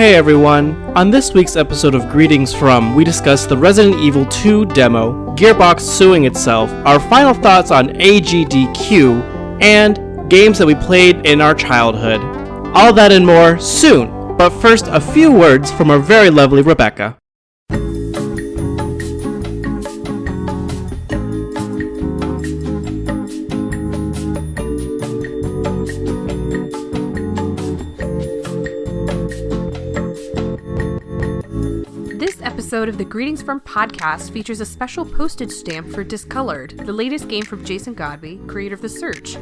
Hey everyone! On this week's episode of Greetings From, we discuss the Resident Evil 2 demo, Gearbox suing itself, our final thoughts on AGDQ, and games that we played in our childhood. All that and more soon, but first a few words from our very lovely Rebecca. Episode of the Greetings From podcast features a special postage stamp for Discolored, the latest game from Jason Godbey, creator of The Search.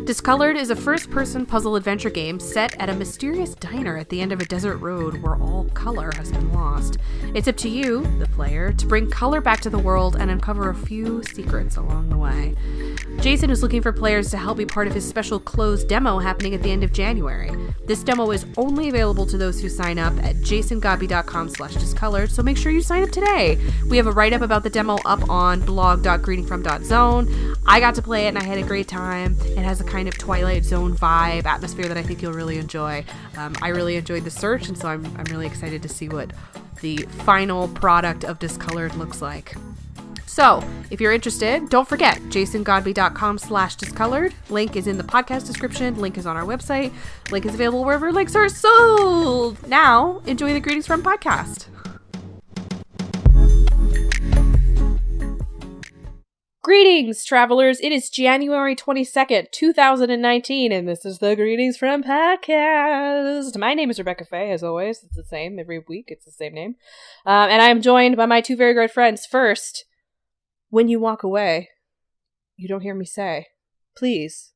Discolored is a first-person puzzle adventure game set at a mysterious diner at the end of a desert road where all color has been lost. It's up to you, the player, to bring color back to the world and uncover a few secrets along the way. Jason is looking for players to help be part of his special closed demo happening at the end of January. This demo is only available to those who sign up at jasongodbey.com/discolored, so make sure you sign up today. We have a write-up about the demo up on blog.greetingfrom.zone. I got to play it and I had a great time. It has a kind of Twilight Zone vibe, atmosphere that I think you'll really enjoy. I really enjoyed The Search, and so I'm really excited to see what the final product of Discolored looks like. So, if you're interested, don't forget, jasongodbey.com/discolored. Link is in the podcast description. Link is on our website. Link is available wherever links are sold. Now, enjoy the Greetings From podcast. Greetings, travelers. It is January 22nd, 2019, and this is the Greetings From podcast. My name is Rebecca Faye, as always. It's the same every week. It's the same name. And I am joined by my two very great friends. First, when you walk away, you don't hear me say, please,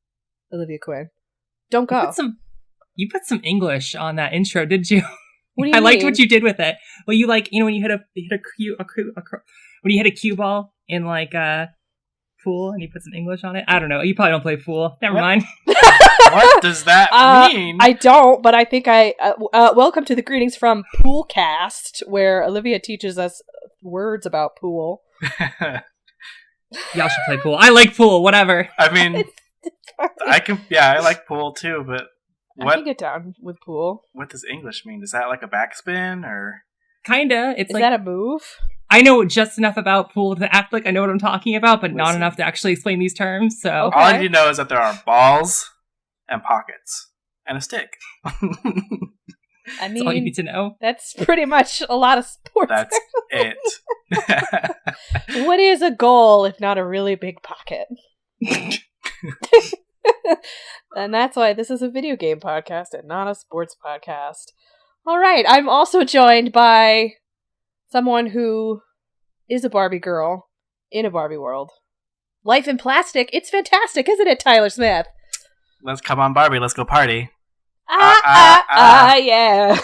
Olivia Quinn, don't go. You put some English on that intro, did you? What do you I mean? liked what you did with it. Well, you when you hit a cue ball in like a pool and you put some English on it. I don't know. You probably don't play pool. Never mind. What does that mean? I don't, but I think welcome to the Greetings From Poolcast, where Olivia teaches us words about pool. Y'all should play pool. I like pool, whatever. I mean, I like pool too, but I can get down with pool. What does English mean? Is that like a backspin or? Kinda. Is that a move? I know just enough about pool to act like I know what I'm talking about, but not enough to actually explain these terms, so. Okay. All I need to know is that there are balls and pockets and a stick. I mean, that's all you need to know. That's pretty much a lot of sports. That's it. What is a goal if not a really big pocket? And that's why this is a video game podcast and not a sports podcast. All right, I'm also joined by someone who is a Barbie girl in a Barbie world. Life in plastic, it's fantastic, isn't it, Tyler Smith? Let's come on, Barbie. Let's go party. Yeah.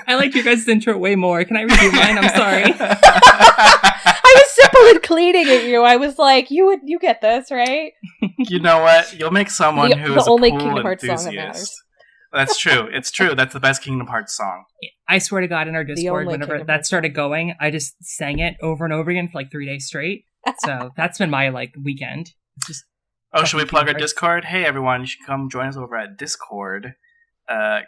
I liked your guys' intro way more. Can I review mine? I'm sorry. I was simple and cleaning at you. I was like, you get this, right? You know what? You'll make someone who is the only a pool Kingdom Hearts enthusiast. song that matters. That's true. It's true. That's the best Kingdom Hearts song. I swear to God, in our Discord, whenever that started going, I just sang it over and over again for like 3 days straight. So that's been my weekend. It's just should we plug our Discord? Hey everyone, you should come join us over at Discord.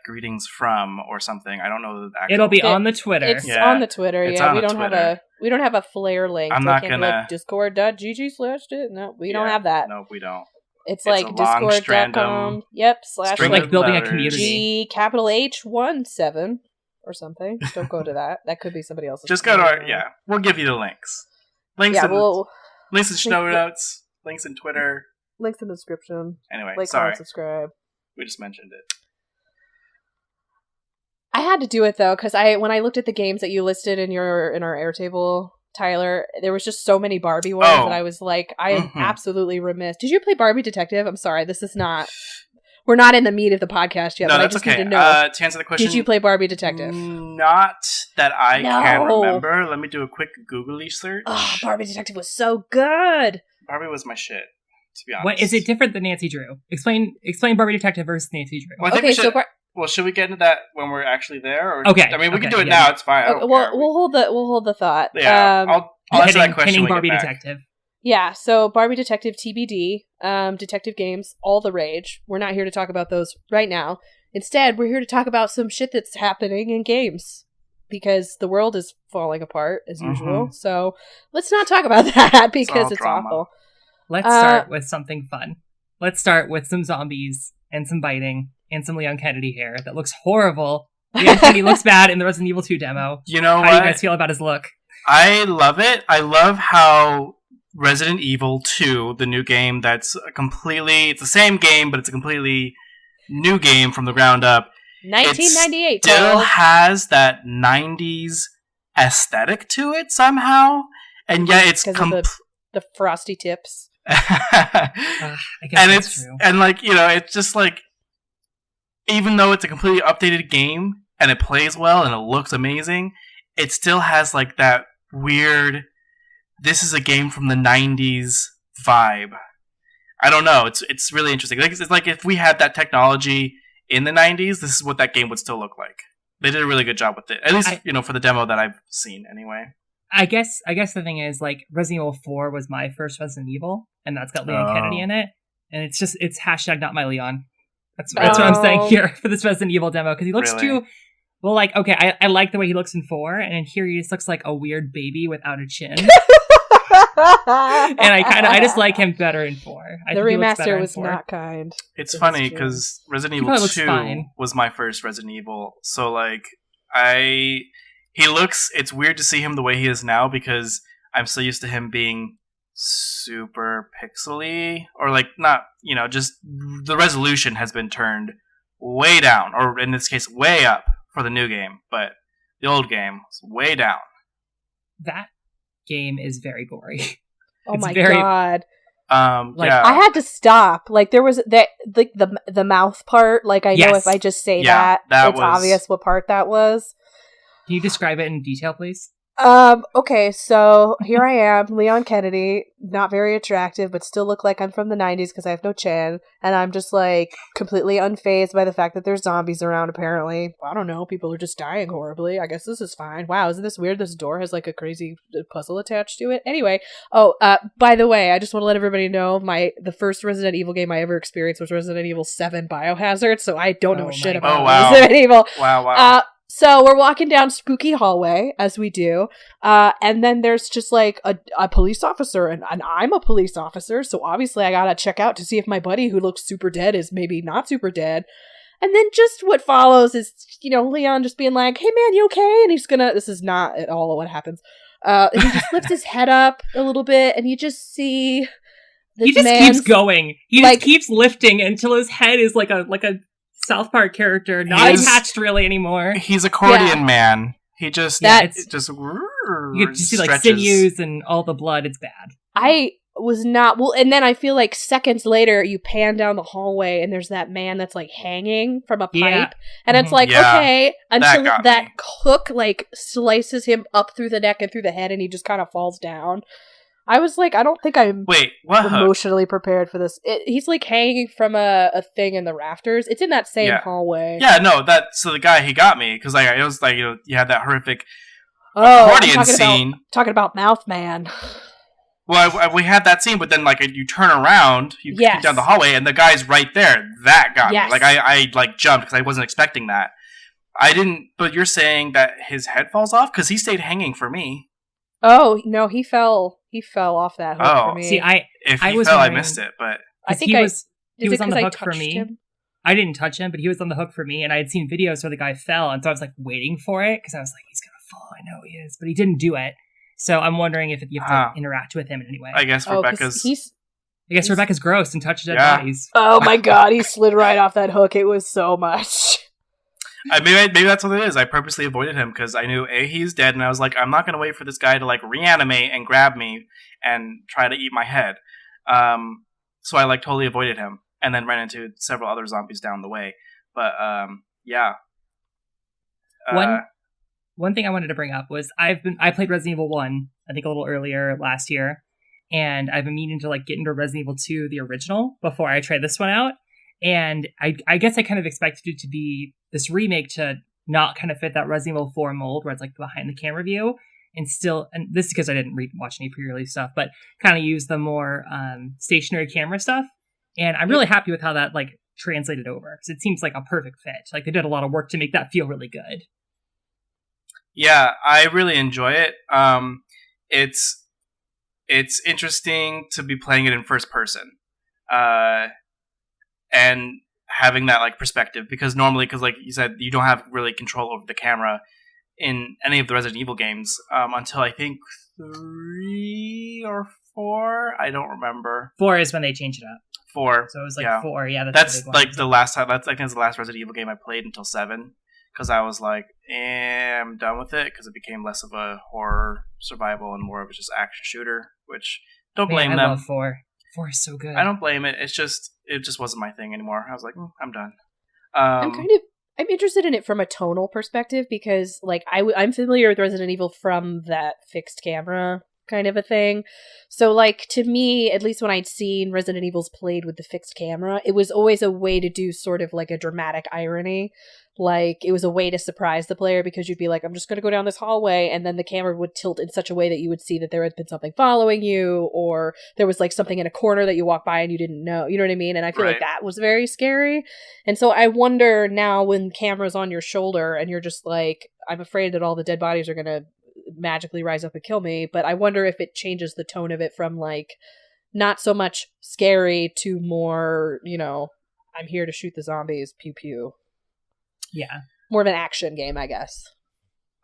Greetings From or something. I don't know the actual. It'll be on the Twitter. It's on the Twitter. It's yeah, on we the don't Twitter. have a Flare link. I'm so not it can't gonna be discord.gg/it. No, we don't have that. No, we don't. It's a long discord.com. Yep. String like building a community. G H17 or something. Don't go to that. That could be somebody else's. Just go to our We'll give you the links. Links in show notes. Links in Twitter. Links in the description. Anyway, sorry. Subscribe. We just mentioned it. I had to do it though, because when I looked at the games that you listed in our Airtable, Tyler, there was just so many Barbie ones that I was like, I am absolutely remiss. Did you play Barbie Detective? I'm sorry, we're not in the meat of the podcast yet, but I just need to know. To answer the question, did you play Barbie Detective? Not that I can remember. Let me do a quick googly search. Oh, Barbie Detective was so good. Barbie was my shit, to be honest. What is it different than Nancy Drew? Explain Barbie Detective versus Nancy Drew. Well, I think should we get into that when we're actually there? Or, okay. I mean, we can do it now. It's fine. Okay, we'll hold the thought. Yeah, I'll answer that question. Pinning Barbie Detective. Yeah, so Barbie Detective TBD, Detective games, all the rage. We're not here to talk about those right now. Instead, we're here to talk about some shit that's happening in games. Because the world is falling apart, as usual. So let's not talk about that, because it's awful. Let's start with something fun. Let's start with some zombies, and some biting, and some Leon Kennedy hair that looks horrible. Leon Kennedy looks bad in the Resident Evil 2 demo. You know How do you guys feel about his look? I love it. I love how Resident Evil 2, the new game it's the same game, but it's a completely new game from the ground up. 1998. It still has that 90s aesthetic to it somehow, and yet it's the frosty tips. I guess that's true. And like, you know, it's just like, even though it's a completely updated game and it plays well and it looks amazing, it still has like that weird, this is a game from the 90s vibe. I don't know. It's really interesting. It's like if we had that technology in the 90s, this is what that game would still look like. They did a really good job with it. At least, for the demo that I've seen anyway. I guess the thing is, like, Resident Evil 4 was my first Resident Evil, and that's got Leon Kennedy in it. And it's hashtag not my Leon. That's what I'm saying here for this Resident Evil demo, because he looks too... Well, like, okay, I like the way he looks in 4, and in here he just looks like a weird baby without a chin. And I just like him better in 4. The remaster was not kind. It's funny because Resident Evil 2 was my first Resident Evil, so like it's weird to see him the way he is now because I'm so used to him being super pixely, or like not, just the resolution has been turned way down, or in this case way up for the new game, but the old game was way down. That game is very gory. Oh my god. Yeah. I had to stop. Like there was that, like the mouth part. Like I know if I just say that it's obvious what part that was. Can you describe it in detail, please? Okay, so here I am, Leon Kennedy, not very attractive, but still look like I'm from the 90s because I have no chin, and I'm just, like, completely unfazed by the fact that there's zombies around, apparently. I don't know, people are just dying horribly. I guess this is fine. Wow, isn't this weird? This door has, like, a crazy puzzle attached to it. Anyway, by the way, I just want to let everybody know the first Resident Evil game I ever experienced was Resident Evil 7 Biohazard, so I don't know shit about Resident Evil. Wow. So we're walking down spooky hallway, as we do, and then there's just like a police officer, and I'm a police officer, so obviously I gotta check out to see if my buddy who looks super dead is maybe not super dead. And then just what follows is, Leon just being like, "Hey man, you okay?" And this is not at all what happens. He just lifts his head up a little bit, and you just see he just keeps going. He just keeps lifting until his head is like a South Park character, not attached really anymore. He's accordion man. He just you can just see like sinews and all the blood. It's bad. I was not and then I feel like seconds later you pan down the hallway and there's that man that's like hanging from a pipe, and it's like okay until that hook like slices him up through the neck and through the head, and he just kind of falls down. I was like, I don't think I'm emotionally prepared for this. He's like hanging from a thing in the rafters. It's in that same hallway. Yeah, no, so the guy, he got me, because like, it was like, you had that horrific accordion scene. Talking about Mouth Man. Well, we had that scene, but then like you turn around, you keep down the hallway, and the guy's right there. That got me. Like I like jumped because I wasn't expecting that. I didn't, but you're saying that his head falls off? Because he stayed hanging for me. Oh, no, he fell off that hook for me. See, I missed it, but I think he was on the hook for me. Him? I didn't touch him, but he was on the hook for me, and I had seen videos where the guy fell, and so I was like waiting for it, because I was like, he's gonna fall, I know he is, but he didn't do it. So I'm wondering if you have to interact with him in any way. I guess Rebecca's gross and touched dead bodies. Oh my god, he slid right off that hook. It was so much. Maybe that's what it is. I purposely avoided him because I knew he's dead, and I was like, I'm not going to wait for this guy to like reanimate and grab me and try to eat my head. So I like totally avoided him, and then ran into several other zombies down the way. But yeah. One thing I wanted to bring up was I played Resident Evil 1, I think a little earlier last year, and I've been meaning to like get into Resident Evil 2, the original, before I try this one out. And I guess I kind of expected it to be this remake to not kind of fit that Resident Evil 4 mold where it's like behind the camera view, and this is because I didn't watch any pre-release stuff, but kind of use the more stationary camera stuff. And I'm really happy with how that like translated over. Because it seems like a perfect fit. Like they did a lot of work to make that feel really good. Yeah, I really enjoy it. It's interesting to be playing it in first person, and having that like perspective, because normally, because like you said, you don't have really control over the camera in any of the Resident Evil games until I think 3 or 4. I don't remember. 4 is when they changed it up. 4. So it was like 4. Yeah, that's the like the last time. That's like the last Resident Evil game I played until 7, because I was like, I'm done with it, because it became less of a horror survival and more of a just action shooter. Which don't blame them. I love 4. 4 is so good. I don't blame it. It just wasn't my thing anymore. I was like, I'm done. I'm interested in it from a tonal perspective, because like I'm familiar with Resident Evil from that fixed camera kind of a thing. So like to me, at least when I'd seen Resident Evils played with the fixed camera, it was always a way to do sort of like a dramatic irony. Like it was a way to surprise the player, because you'd be like, I'm just going to go down this hallway, and then the camera would tilt in such a way that you would see that there had been something following you, or there was like something in a corner that you walked by and you didn't know. You know what I mean? And I feel like that was very scary. And so I wonder now, when camera's on your shoulder and you're just like, I'm afraid that all the dead bodies are going to magically rise up and kill me, but I wonder if it changes the tone of it from like not so much scary to more, I'm here to shoot the zombies, pew pew. Yeah. More of an action game, I guess.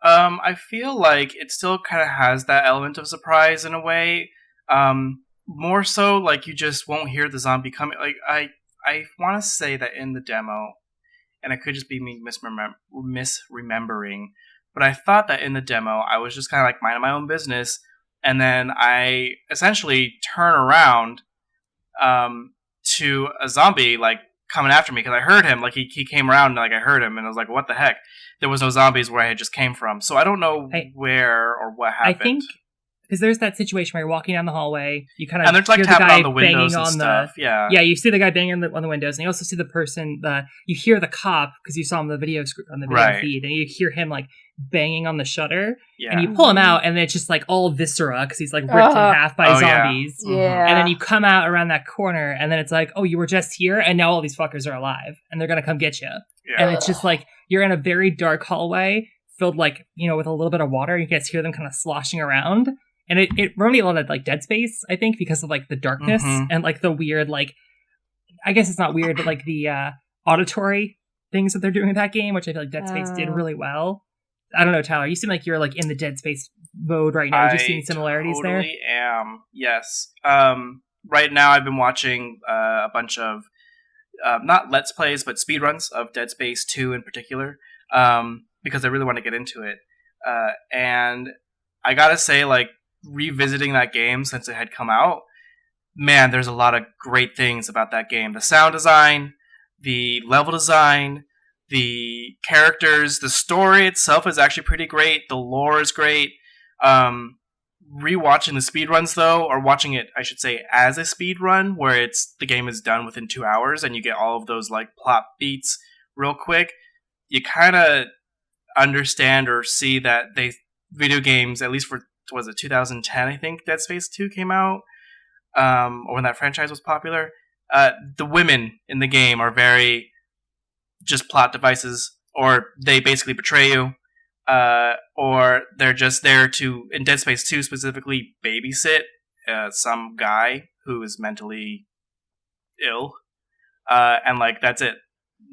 I feel like it still kind of has that element of surprise in a way. More so, like, you just won't hear the zombie coming. Like, I want to say that in the demo, and it could just be me misremembering, but I thought that in the demo, I was just kind of like minding my own business, and then I essentially turn around to a zombie, like, coming after me, because I heard him. Like, he came around, and like I heard him, and I was like, what the heck? There was no zombies where I had just came from. So I don't know where or what happened. I think because there's that situation where you're walking down the hallway, you kind of and there's like hear tapping the guy on the windows and stuff. Yeah, you see the guy banging on the windows, and you also see the person. You hear the cop because you saw him on the video feed, and you hear him like banging on the shutter, and you pull him out, and it's just like all viscera because he's like ripped in half by zombies. Yeah. And then you come out around that corner, and then it's like, oh, you were just here, and now all these fuckers are alive, and they're gonna come get you. Yeah. And it's just like you're in a very dark hallway filled like with a little bit of water. You guys hear them kind of sloshing around. And it reminded me a lot of like Dead Space, I think, because of like the darkness and like the weird, like, I guess it's not weird, but like the auditory things that they're doing in that game, which I feel like Dead Space did really well. I don't know, Tyler, you seem like you're like in the Dead Space mode right now. Do you see any similarities there? I totally am, yes. Right now I've been watching a bunch of, not Let's Plays, but speedruns of Dead Space 2 in particular, because I really want to get into it. And I gotta say, like, revisiting that game since it had come out, man, there's a lot of great things about that game. The sound design, the level design, the characters, the story itself is actually pretty great. The lore is great. Rewatching the speedruns, though, or watching it, I should say, as a speedrun, where the game is done within 2 hours and you get all of those like plot beats real quick, you kind of understand or see that video games, at least for, was it 2010, I think Dead Space 2 came out, or when that franchise was popular, the women in the game are very just plot devices, or they basically betray you, or they're just there to, in Dead Space 2 specifically, babysit some guy who is mentally ill, and like that's it.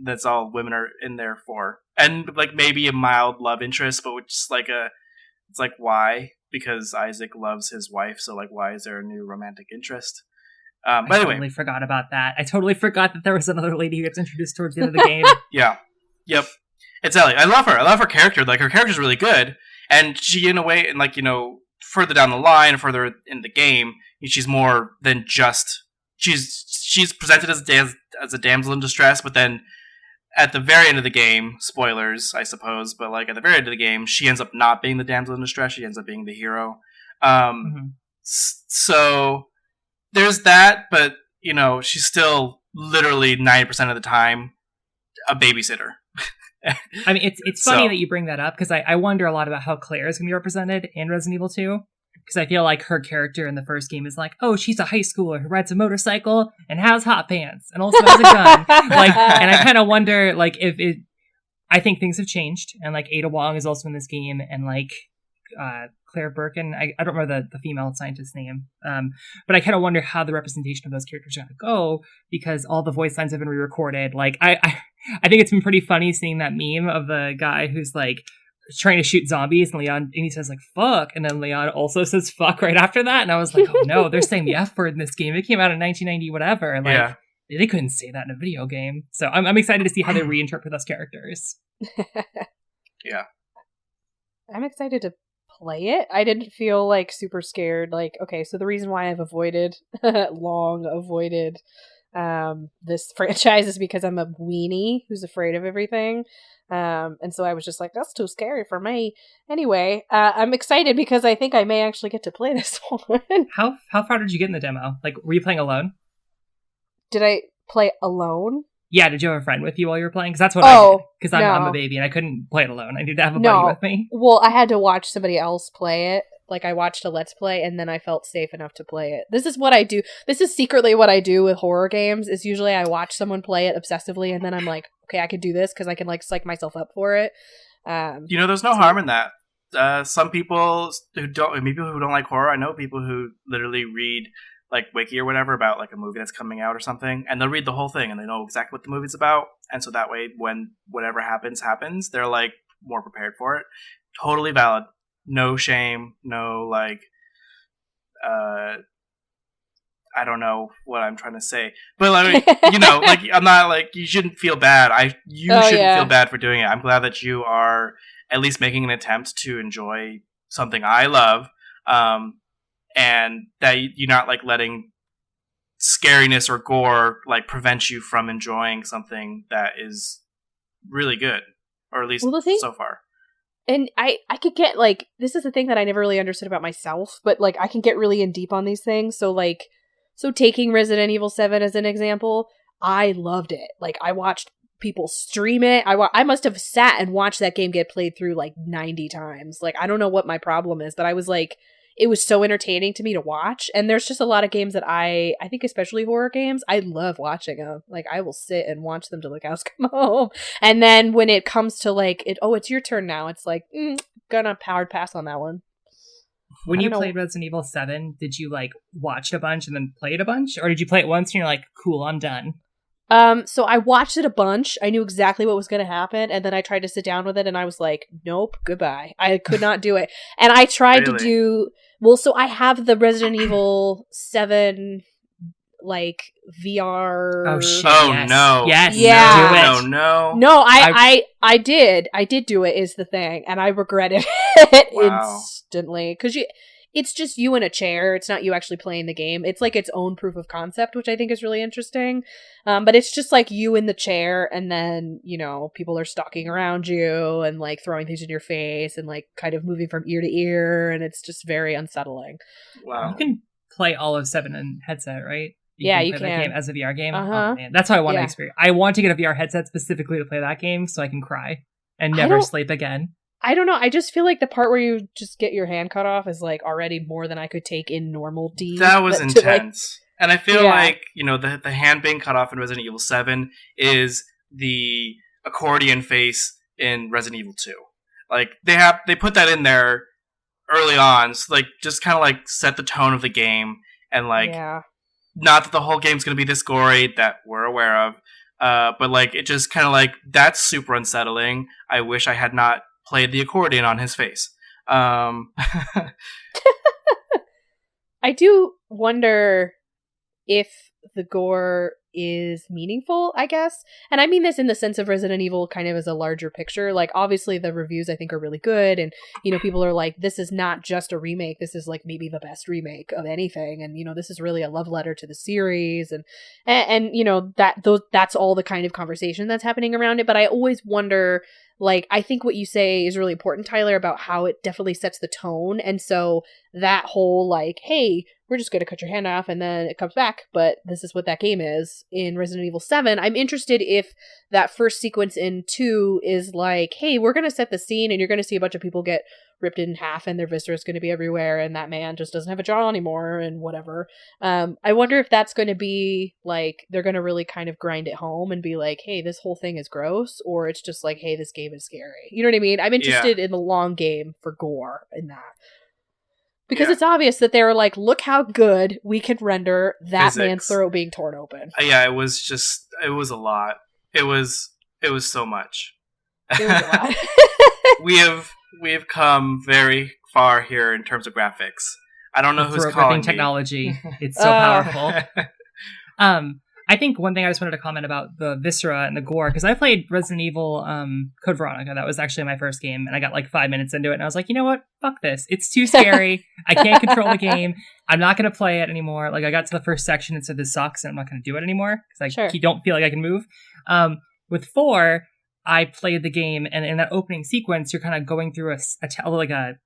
That's all women are in there for. And like maybe a mild love interest, but it's like it's like, why? Because Isaac loves his wife, so like, why is there a new romantic interest? But anyway, I totally forgot about that. I totally forgot that there was another lady who gets introduced towards the end of the game. Yeah, yep. It's Ellie. I love her. I love her character. Like, her character's really good, and she, in a way, and like, further down the line, further in the game, she's more than just she's presented as a damsel in distress, but then at the very end of the game, spoilers, I suppose, but like at the very end of the game, she ends up not being the damsel in distress. She ends up being the hero. So there's that, but she's still literally 90% of the time a babysitter. I mean, it's funny that you bring that up, because I wonder a lot about how Claire is going to be represented in Resident Evil 2. Because I feel like her character in the first game is like, oh, she's a high schooler who rides a motorcycle and has hot pants and also has a gun. Like, and I kind of wonder, like, if it. I think things have changed, and like Ada Wong is also in this game, and like Claire Birkin. I don't remember the female scientist's name, but I kind of wonder how the representation of those characters are going to go because all the voice lines have been re-recorded. Like, I think it's been pretty funny seeing that meme of the guy who's like trying to shoot zombies, and he says like fuck, and then Leon also says fuck right after that, and I was like, oh no, they're saying the F word in this game. It came out in 1990 whatever, and like they couldn't say that in a video game. So I'm excited to see how they reinterpret those characters. Yeah, I'm excited to play it. I didn't feel like super scared. Like, okay, so the reason why I've long avoided this franchise is because I'm a weenie who's afraid of everything. And so I was just like, that's too scary for me. Anyway, I'm excited because I think I may actually get to play this one. How far did you get in the demo? Like, were you playing alone? Did I play alone? Yeah, did you have a friend with you while you were playing? Because that's what I did. Because I'm a baby and I couldn't play it alone. I needed to have a buddy with me. Well, I had to watch somebody else play it. Like, I watched a Let's Play, and then I felt safe enough to play it. This is what I do. This is secretly what I do with horror games, is usually I watch someone play it obsessively, and then I'm like, okay, I could do this, because I can, like, psych myself up for it. There's no harm in that. Some people who don't like horror, I know people who literally read like wiki or whatever about like a movie that's coming out or something, and they'll read the whole thing and they know exactly what the movie's about, and so that way when whatever happens, they're like more prepared for it. Totally valid. No shame, no like I don't know what I'm trying to say, but like, like I'm not like, you shouldn't feel bad. You shouldn't feel bad for doing it. I'm glad that you are at least making an attempt to enjoy something I love. And that you're not like letting scariness or gore like prevent you from enjoying something that is really good, or at least so far. And I could get like, this is the thing that I never really understood about myself, but like I can get really in deep on these things. So taking Resident Evil 7 as an example, I loved it. Like, I watched people stream it. I must have sat and watched that game get played through like 90 times. Like, I don't know what my problem is, but I was like, it was so entertaining to me to watch. And there's just a lot of games that I think especially horror games, I love watching them. Like, I will sit and watch them till the cows come home. And then when it comes to like, it's your turn now, it's like, gonna hard pass on that one. When you played Resident Evil 7, did you like watch it a bunch and then play it a bunch? Or did you play it once and you're like, cool, I'm done? So I watched it a bunch. I knew exactly what was going to happen, and then I tried to sit down with it, and I was like, nope, goodbye. I could not do it. And I tried to do... Well, so I have the Resident Evil 7, like, VR... Oh, shit, yes. No. Yes. Yeah. Do it. No, I did. I did do it, is the thing, and I regretted it instantly. Because it's just you in a chair. It's not you actually playing the game. It's like its own proof of concept, which I think is really interesting. But it's just like you in the chair, and then, people are stalking around you and like throwing things in your face and like kind of moving from ear to ear, and it's just very unsettling. Wow. You can play all of 7 in headset, right? You play can. That game as a VR game. Uh-huh. Oh, man. That's how I want to experience. I want to get a VR headset specifically to play that game so I can cry and never sleep again. I don't know. I just feel like the part where you just get your hand cut off is like already more than I could take in normal D. That was intense. And I feel like, the hand being cut off in Resident Evil 7 is the accordion face in Resident Evil 2. Like, they put that in there early on, so like just kind of like set the tone of the game, and like not that the whole game's going to be this gory that we're aware of, but like it just kind of like, that's super unsettling. I wish I had not played the accordion on his face. I do wonder if the gore is meaningful, I guess. And I mean this in the sense of Resident Evil kind of as a larger picture. Like, obviously the reviews I think are really good, and people are like, this is not just a remake, this is like maybe the best remake of anything, and this is really a love letter to the series, and that's all the kind of conversation that's happening around it. But I always wonder, like, I think what you say is really important, Tyler, about how it definitely sets the tone. And so that whole like, hey, we're just going to cut your hand off and then it comes back, but this is what that game is. sequence in Resident Evil 7. I'm interested if that first sequence in 2 is like, hey, we're going to set the scene and you're going to see a bunch of people get ripped in half and their viscera is going to be everywhere and that man just doesn't have a jaw anymore and whatever. I wonder if that's going to be like, they're going to really kind of grind it home and be like, hey, this whole thing is gross, or it's just like, hey, this game is scary. You know what I mean? I'm interested in the long game for gore in that. Because it's obvious that they were like, look how good we can render that man's throat being torn open. Yeah, it was a lot. It was so much. It was a lot. we have come very far here in terms of graphics. I don't know who's calling me. Technology. It's so powerful. I think one thing I just wanted to comment about the viscera and the gore, because I played Resident Evil Code Veronica. That was actually my first game, and I got like 5 minutes into it, and I was like, you know what? Fuck this. It's too scary. I can't control the game. I'm not going to play it anymore. Like, I got to the first section and said, this sucks, and I'm not going to do it anymore, because I don't feel like I can move. With 4, I played the game, and in that opening sequence, you're kind of going through a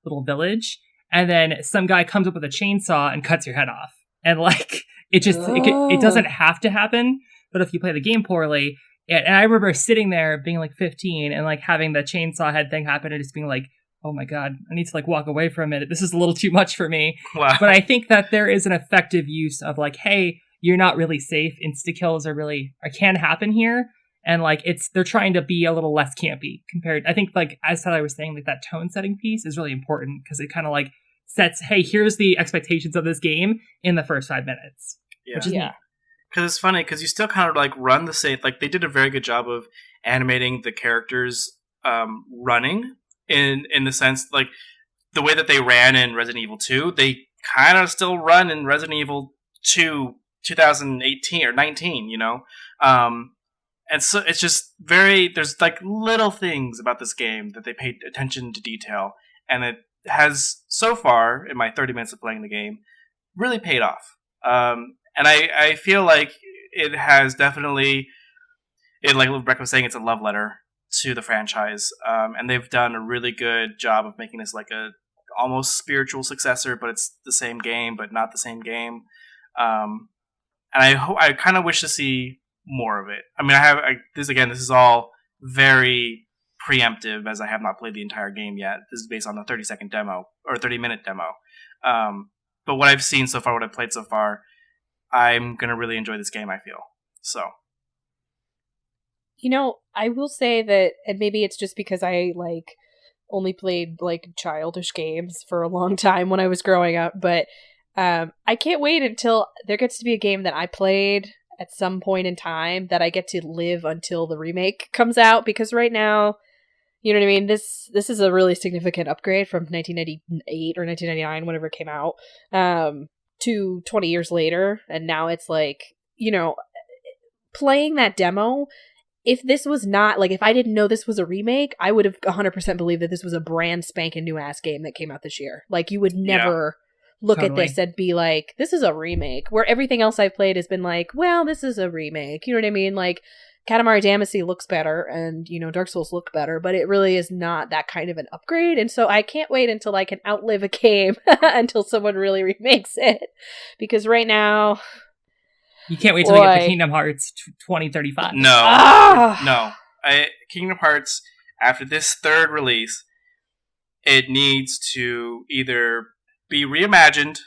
little village, and then some guy comes up with a chainsaw and cuts your head off. And like, it doesn't have to happen, but if you play the game poorly, and I remember sitting there being like 15 and like having the chainsaw head thing happen and just being like, oh my God, I need to like walk away for a minute. This is a little too much for me. Wow. But I think that there is an effective use of like, hey, you're not really safe. Insta-kills can happen here. And like, they're trying to be a little less campy compared. I think like, as I was saying, like that tone setting piece is really important because it kind of like sets, hey, here's the expectations of this game in the first 5 minutes. Yeah. Which is neat. Because it's funny, because you still kind of like run the same, like they did a very good job of animating the characters running in the sense, like the way that they ran in Resident Evil 2, they kind of still run in Resident Evil 2 2018 or 19, you know? And so it's just there's like little things about this game that they paid attention to detail, and it has so far in my 30 minutes of playing the game really paid off. And I feel like it has definitely, like Rebecca was saying, it's a love letter to the franchise. And they've done a really good job of making this like a almost spiritual successor, but it's the same game, but not the same game. And I kind of wish to see more of it. I mean, this is all very preemptive, as I have not played the entire game yet. This is based on a 30-second demo, or 30-minute demo. But what I've seen so far, what I've played so far, I'm going to really enjoy this game, I feel. So. You know, I will say that, and maybe it's just because I, like, only played, like, childish games for a long time when I was growing up, but I can't wait until there gets to be a game that I played at some point in time that I get to live until the remake comes out, because right now, you know what I mean? This is a really significant upgrade from 1998 or 1999, whenever it came out, to 20 years later. And now it's like, you know, playing that demo, if this was not, like, if I didn't know this was a remake, I would have 100% believed that this was a brand spanking new ass game that came out this year. Like, you would never look at this and be like, this is a remake, where everything else I've played has been like, well, this is a remake. You know what I mean? Like, Katamari Damacy looks better and, you know, Dark Souls look better, but it really is not that kind of an upgrade. And so I can't wait until I can outlive a game until someone really remakes it. Because right now... You can't wait till they get the Kingdom Hearts 2035. No. Kingdom Hearts, after this third release, it needs to either be reimagined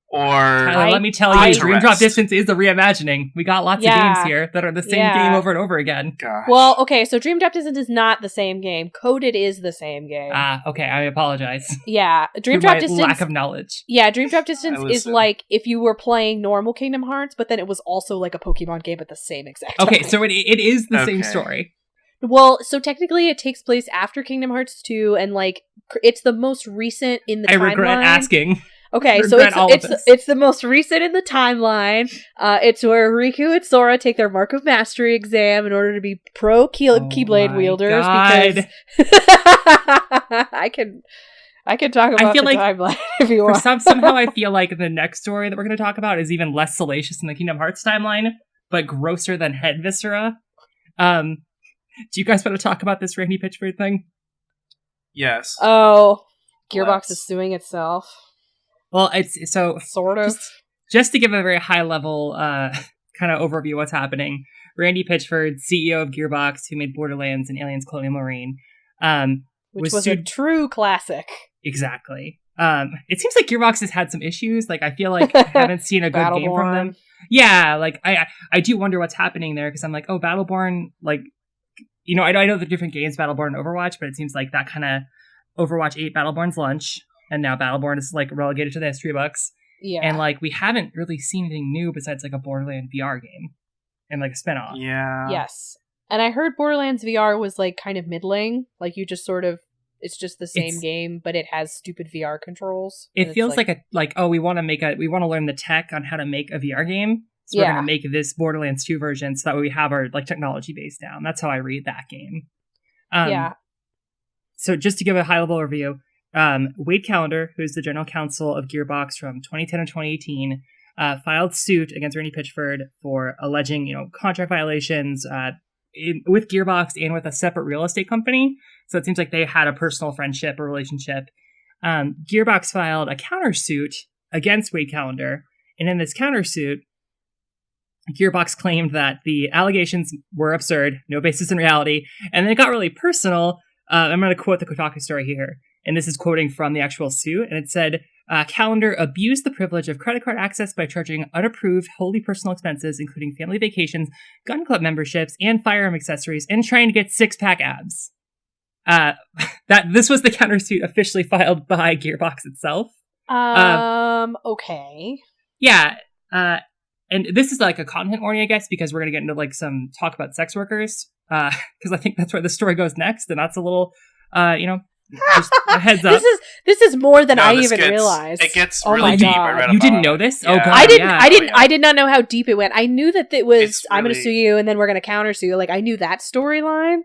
or... Tyler, let me tell you, Dream Drop Distance is a reimagining. We got lots of games here that are the same game over and over again. Gosh. Well, okay, so Dream Drop Distance is not the same game. Coded is the same game. Okay, I apologize. Yeah, Dream Drop Distance... lack of knowledge. Yeah, Dream Drop Distance is like if you were playing normal Kingdom Hearts, but then it was also like a Pokemon game at the same exact time. Okay, so it is the same story. Well, so technically it takes place after Kingdom Hearts 2, and like it's the most recent in the timeline. I regret asking. Okay, so it's the most recent in the timeline. It's where Riku and Sora take their Mark of Mastery exam in order to be pro Keyblade wielders. God. Because I can talk about the timeline if you want. Somehow I feel like the next story that we're going to talk about is even less salacious than the Kingdom Hearts timeline, but grosser than Head Viscera. Do you guys want to talk about this Randy Pitchford thing? Yes. Oh, Gearbox is suing itself. Well, it's so sort of. Just to give a very high level kind of overview of what's happening. Randy Pitchford, CEO of Gearbox, who made Borderlands and Aliens Colonial Marine, which was a true classic. Exactly. It seems like Gearbox has had some issues. Like, I feel like I haven't seen a good game from them. Yeah, like, I do wonder what's happening there, because I'm like, oh, Battleborn, like, you know, I know the different games, Battleborn and Overwatch, but it seems like that kind of Overwatch ate Battleborn's lunch, and now Battleborn is, like, relegated to the history books. Yeah. And, like, we haven't really seen anything new besides, like, a Borderlands VR game and, like, a spinoff. Yeah. Yes. And I heard Borderlands VR was, like, kind of middling. Like, you just sort of, it's just the same game, but it has stupid VR controls. It feels we want to learn the tech on how to make a VR game. So we're going to make this Borderlands 2 version so that way we have our, like, technology base down. That's how I read that game. So just to give a high-level overview, Wade Callender, who's the general counsel of Gearbox from 2010 and 2018, filed suit against Randy Pitchford for alleging, you know, contract violations with Gearbox and with a separate real estate company. So it seems like they had a personal friendship or relationship. Gearbox filed a countersuit against Wade Callender, and in this countersuit, Gearbox claimed that the allegations were absurd, no basis in reality, and then it got really personal. I'm going to quote the Kotaku story here, and this is quoting from the actual suit, and it said, Callender abused the privilege of credit card access by charging unapproved, wholly personal expenses, including family vacations, gun club memberships, and firearm accessories, and trying to get six-pack abs. This was the countersuit officially filed by Gearbox itself. Okay. Yeah, and this is like a content warning, I guess, because we're going to get into like some talk about sex workers, because I think that's where the story goes next, and that's a little, just a heads up. This is more than I even realized. It gets really deep. Right, you didn't know this? Yeah. Oh god, I did not know how deep it went. I knew that it was really... I'm going to sue you, and then we're going to counter sue you. Like, I knew that storyline.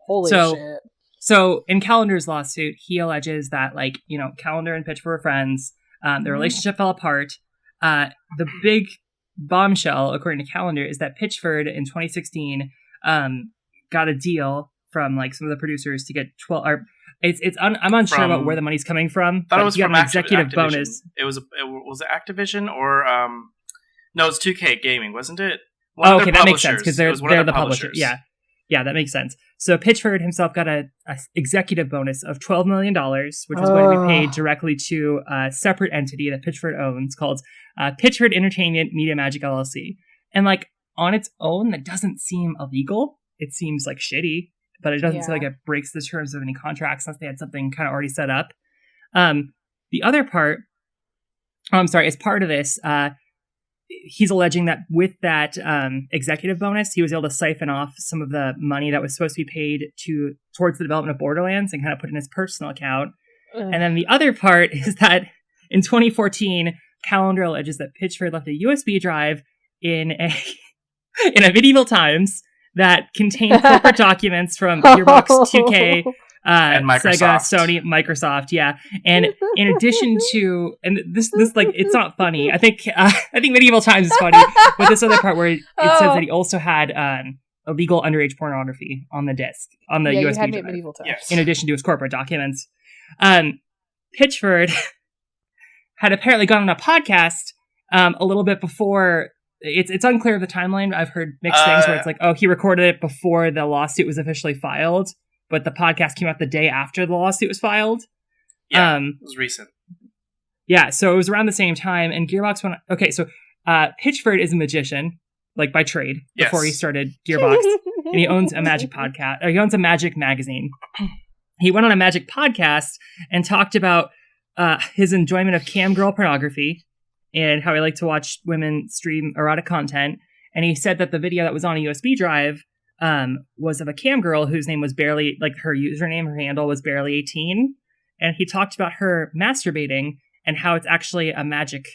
Holy shit. So in Callender's lawsuit, he alleges that, like, you know, Callender and Pitchford were friends. Their relationship fell apart. The big bombshell, according to Callender, is that Pitchford in 2016 got a deal from, like, some of the producers to get 12. Or I'm unsure about where the money's coming from. Thought it was from an executive Activision. Bonus. Was it Activision or no? It's 2K Gaming, wasn't it? Okay, that makes sense because they're the publisher. Yeah, that makes sense. So Pitchford himself got a executive bonus of $12 million, which is going to be paid directly to a separate entity that Pitchford owns called Pitchford Entertainment Media Magic LLC. And, like, on its own, that doesn't seem illegal. It seems like shitty, but it doesn't seem like it breaks the terms of any contracts unless they had something kind of already set up. The other part, as part of this, he's alleging that with that executive bonus, he was able to siphon off some of the money that was supposed to be paid towards the development of Borderlands and kind of put it in his personal account. And then the other part is that in 2014, Callender alleges that Pitchford left a USB drive in a Medieval Times that contained corporate documents from Gearbox, 2K, and Sega, Sony, Microsoft, yeah. And in addition to, and this like, it's not funny. I think Medieval Times is funny, but this other part where it says that he also had illegal underage pornography on the disc, on the USB had drive, Medieval Times. Yes. In addition to his corporate documents. Pitchford had apparently gone on a podcast a little bit before. It's unclear of the timeline. I've heard mixed things where it's like, oh, he recorded it before the lawsuit was officially filed, but the podcast came out the day after the lawsuit was filed. Yeah, it was recent. Yeah, so it was around the same time, and Gearbox went... Okay, so Pitchford is a magician, like by trade, before he started Gearbox, and he owns a magic podcast, or he owns a magic magazine. He went on a magic podcast and talked about his enjoyment of cam girl pornography, and how he liked to watch women stream erotic content. And he said that the video that was on a USB drive was of a cam girl whose name was barely, like, her username, her handle was barely 18. And he talked about her masturbating and how it's actually a magic.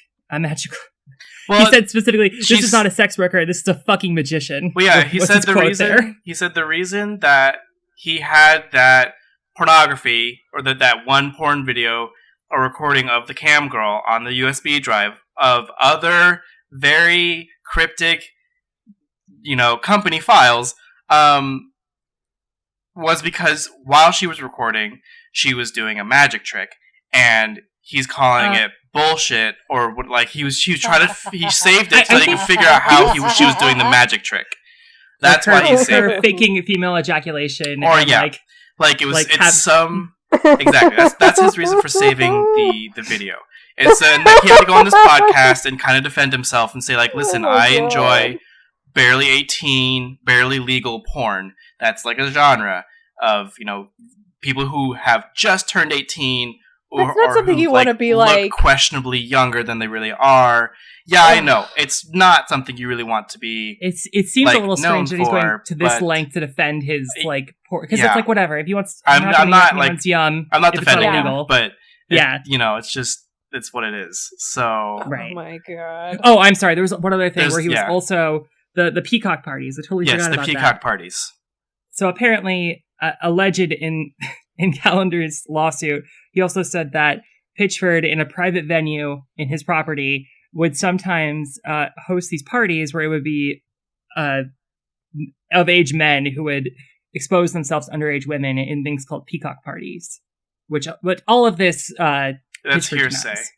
Well, he said specifically, this is not a sex worker, this is a fucking magician. Well, yeah, he said the reason that he had that pornography, or that one porn video or recording of the cam girl on the USB drive of other very cryptic, company files, was because while she was recording, she was doing a magic trick, and he's calling it bullshit, or like he was trying to he saved it so that he could figure out how she was doing the magic trick. That's why he's saving her faking female ejaculation, or like it was exactly that's his reason for saving the video. It's and like he had to go on this podcast and kind of defend himself and say like, listen, I enjoy barely 18, barely legal porn. That's like a genre of, you know, people who have just turned 18 or something you want to be look like questionably younger than they really are. Yeah, I know. It's not something you really want to be. It seems like, a little strange that he's going to this length to defend his like porn, because it's like whatever. If he wants, I'm not like young. I'm not defending illegal, but you know, it's what it is. So right. Oh my god. Oh, I'm sorry. There was one other thing where he was also the peacock parties. I totally forgot about that. Yes, the peacock parties. So apparently, alleged in Calendar's lawsuit, he also said that Pitchford, in a private venue in his property, would sometimes host these parties where it would be of-age men who would expose themselves to underage women in things called peacock parties. But all of this, that's Pitchford hearsay. denies.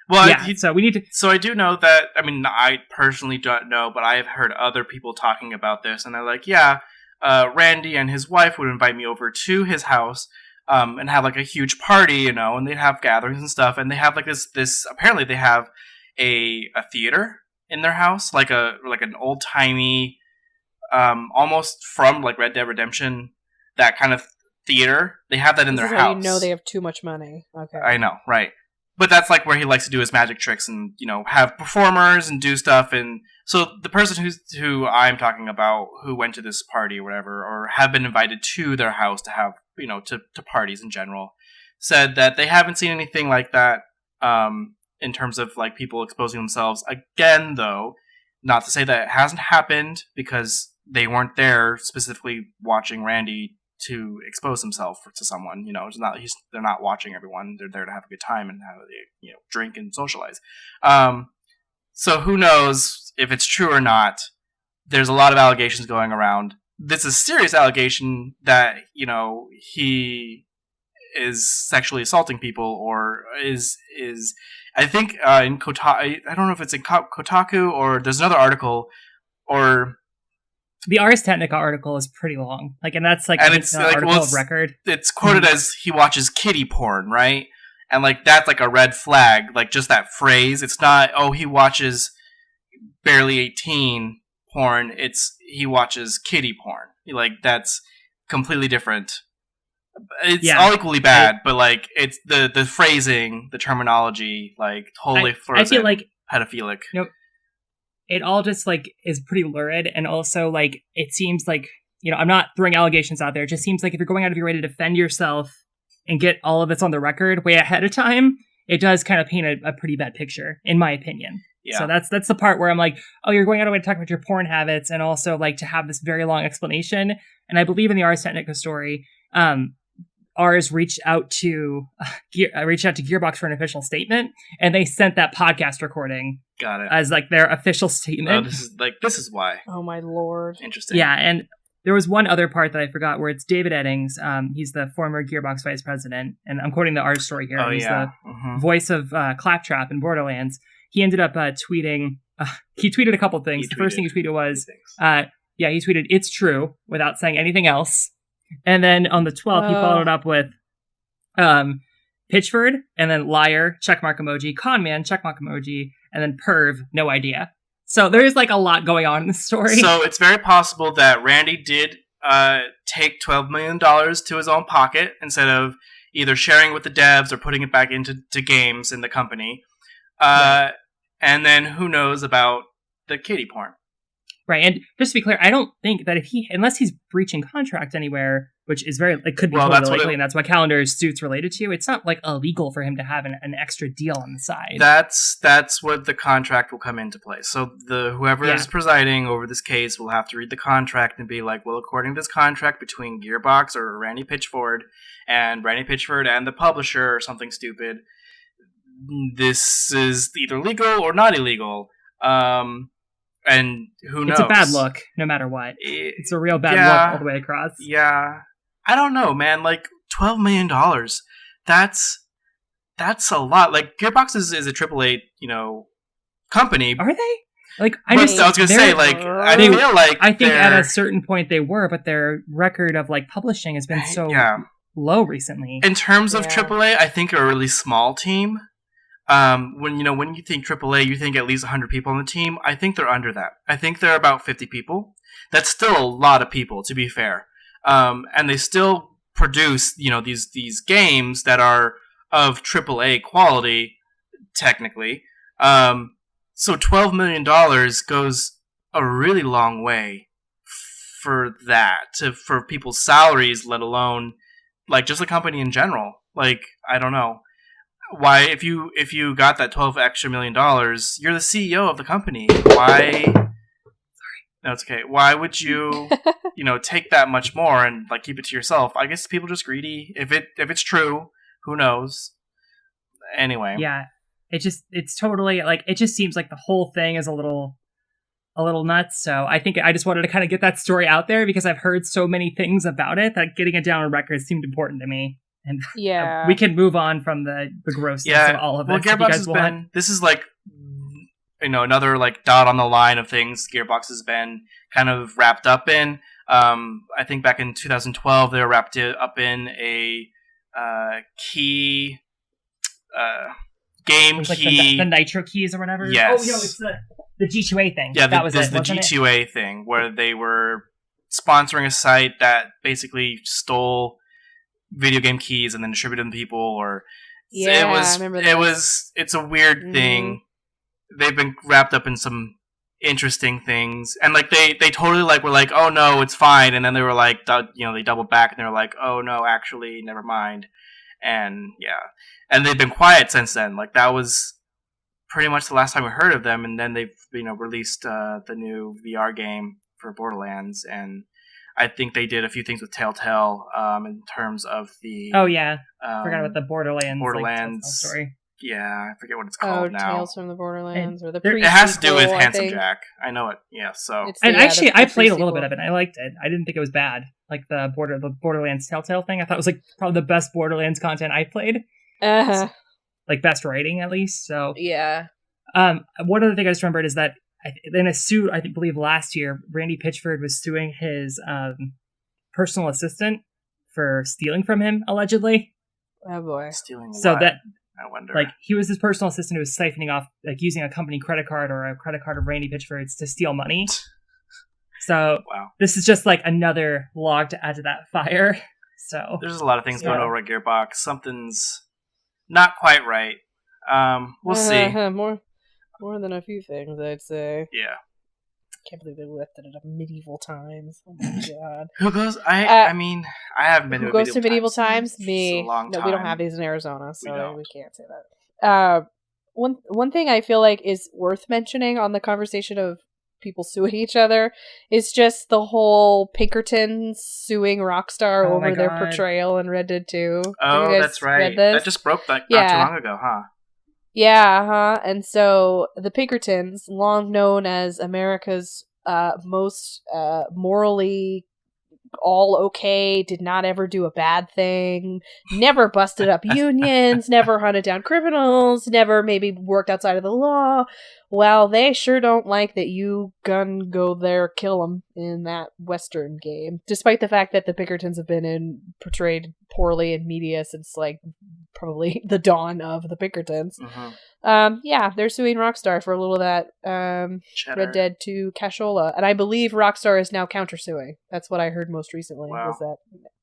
Well, yeah, so we need to. So I do know that. I mean, I personally don't know, but I have heard other people talking about this, and they're like, "Yeah, Randy and his wife would invite me over to his house, and have like a huge party, you know, and they'd have gatherings and stuff, and they have like this. Apparently, they have a theater in their house, like an old timey, almost from like Red Dead Redemption, that kind of theater. They have that in their house. You know, they have too much money. Okay, I know, right? But that's like where he likes to do his magic tricks and, you know, have performers and do stuff. And so the person who I'm talking about, who went to this party or whatever, or have been invited to their house to have, you know, to parties in general, said that they haven't seen anything like that in terms of like people exposing themselves. Again, though, not to say that it hasn't happened, because they weren't there specifically watching Randy to expose himself to someone. You know, they're not watching everyone. They're there to have a good time and have drink and socialize. So who knows if it's true or not? There's a lot of allegations going around. This is a serious allegation that, you know, he is sexually assaulting people, or is I think in Kotaku. I don't know if it's in Kotaku or there's another article, or the Ars Technica article is pretty long. Like, and that's like, and it's like, article of record. It's quoted as he watches kiddie porn, right? And like that's like a red flag. Like just that phrase. It's not, oh, he watches barely 18 porn. It's he watches kiddie porn. Like that's completely different. It's all equally bad, but like it's the phrasing, the terminology, like totally I feel like pedophilic. You know, it all just like is pretty lurid, and also like it seems like, you know, I'm not throwing allegations out there. It just seems like if you're going out of your way to defend yourself and get all of this on the record way ahead of time, it does kind of paint a pretty bad picture, in my opinion. Yeah. So that's the part where I'm like, oh, you're going out of your way to talk about your porn habits, and also like to have this very long explanation. And I believe in the Ars Technica story, Ars reached out to Gearbox for an official statement, and they sent that podcast recording. Got it. As like their official statement. This is why. Oh my lord. Interesting. Yeah, and there was one other part that I forgot where it's David Eddings. He's the former Gearbox vice president, and I'm quoting the Ars story here. He's the voice of Claptrap in Borderlands. He ended up tweeting. He tweeted a couple things. The first thing he tweeted was, he tweeted, "It's true," without saying anything else. And then on the 12th, he followed up with Pitchford, and then liar, checkmark emoji, conman, checkmark emoji, and then perv, no idea. So there's like a lot going on in the story. So it's very possible that Randy did take $12 million to his own pocket instead of either sharing with the devs or putting it back into games in the company. Right. And then who knows about the kiddie porn. Right, and just to be clear, I don't think that unless he's breaching contract anywhere, which is it could be totally likely, and that's what Calendar's suit's related to, it's not like illegal for him to have an extra deal on the side. That's what the contract will come into play. So whoever is presiding over this case will have to read the contract and be like, well, according to this contract between Gearbox or Randy Pitchford and the publisher or something stupid, this is either legal or not illegal. And who knows? It's a bad look, no matter what. It's a real bad look all the way across. Yeah. I don't know, man. Like, $12 million. That's that's a lot. Like Gearbox is a AAA, company. Are they? Like I was gonna say, like I feel like I think at a certain point they were, but their record of like publishing has been so low recently. In terms of AAA, I think they're a really small team. When you think AAA, you think at least 100 people on the team. I think they're under that. I think they're about 50 people. That's still a lot of people, to be fair. And they still produce, these games that are of AAA quality, technically. So $12 million goes a really long way for that, for people's salaries, let alone like just a company in general. Like, I don't know why if you got that $12 extra million, you're the CEO of the company. Why? Sorry, no, it's okay. Why would you take that much more and like keep it to yourself? I guess people are just greedy. If it's true, who knows? Anyway, yeah. It's totally like it just seems like the whole thing is a little nuts. So I think I just wanted to kind of get that story out there because I've heard so many things about it that getting it down on record seemed important to me. And we can move on from the grossness of all of it. Well, Gearbox has been. This is like another like dot on the line of things Gearbox has been kind of wrapped up in. I think back in 2012 they were wrapped up in a key. Game like key, the Nitro keys or whatever. Yes. Oh, it's the G2A thing. Yeah, that was the G2A thing where they were sponsoring a site that basically stole video game keys and then distributed them to people. Or I remember that. It's a weird thing. They've been wrapped up in some interesting things, and like they totally like were like, oh no, it's fine, and then they were like, they doubled back and they were like, oh no, actually, never mind. And and they've been quiet since then. Like that was pretty much the last time we heard of them. And then they've released the new VR game for Borderlands, and I think they did a few things with Telltale in terms of the forgot about the Borderlands story. Yeah, I forget what it's called now. Tales from the Borderlands or the it has to do with Handsome Jack. I know it. Yeah, so actually I played a little bit of it. I liked it. I didn't think it was bad. Like the Borderlands Telltale thing, I thought it was like probably the best Borderlands content I played. Like best writing at least. So yeah. One other thing I just remembered is that in a suit, I believe last year, Randy Pitchford was suing his personal assistant for stealing from him allegedly. Oh boy. Stealing so what? That I wonder. Like he was his personal assistant who was siphoning off, like using a company credit card or a credit card of Randy Pitchford's to steal money. So This is just like another log to add to that fire. So there's a lot of things going over at Gearbox. Something's not quite right. We'll see. More than a few things, I'd say. Yeah. Can't believe they left it at medieval times. Oh my god. Who goes? I mean, I haven't been. Who goes to medieval times? Me. No, we don't have these in Arizona, so we can't say that. One thing I feel like is worth mentioning on the conversation of people suing each other is just the whole Pinkertons suing Rockstar over their portrayal in Red Dead 2. Oh, that's right. That just broke not too long ago, huh? Yeah, and so the Pinkertons, long known as America's most morally all okay, did not ever do a bad thing, never busted up unions, never hunted down criminals, never maybe worked outside of the law. Well, they sure don't like that you go there, kill them in that Western game, despite the fact that the Pinkertons have been portrayed poorly in media since like probably the dawn of the Pinkertons. Mm-hmm. They're suing Rockstar for a little of that Red Dead 2 cashola, and I believe Rockstar is now countersuing. That's what I heard most recently. Was that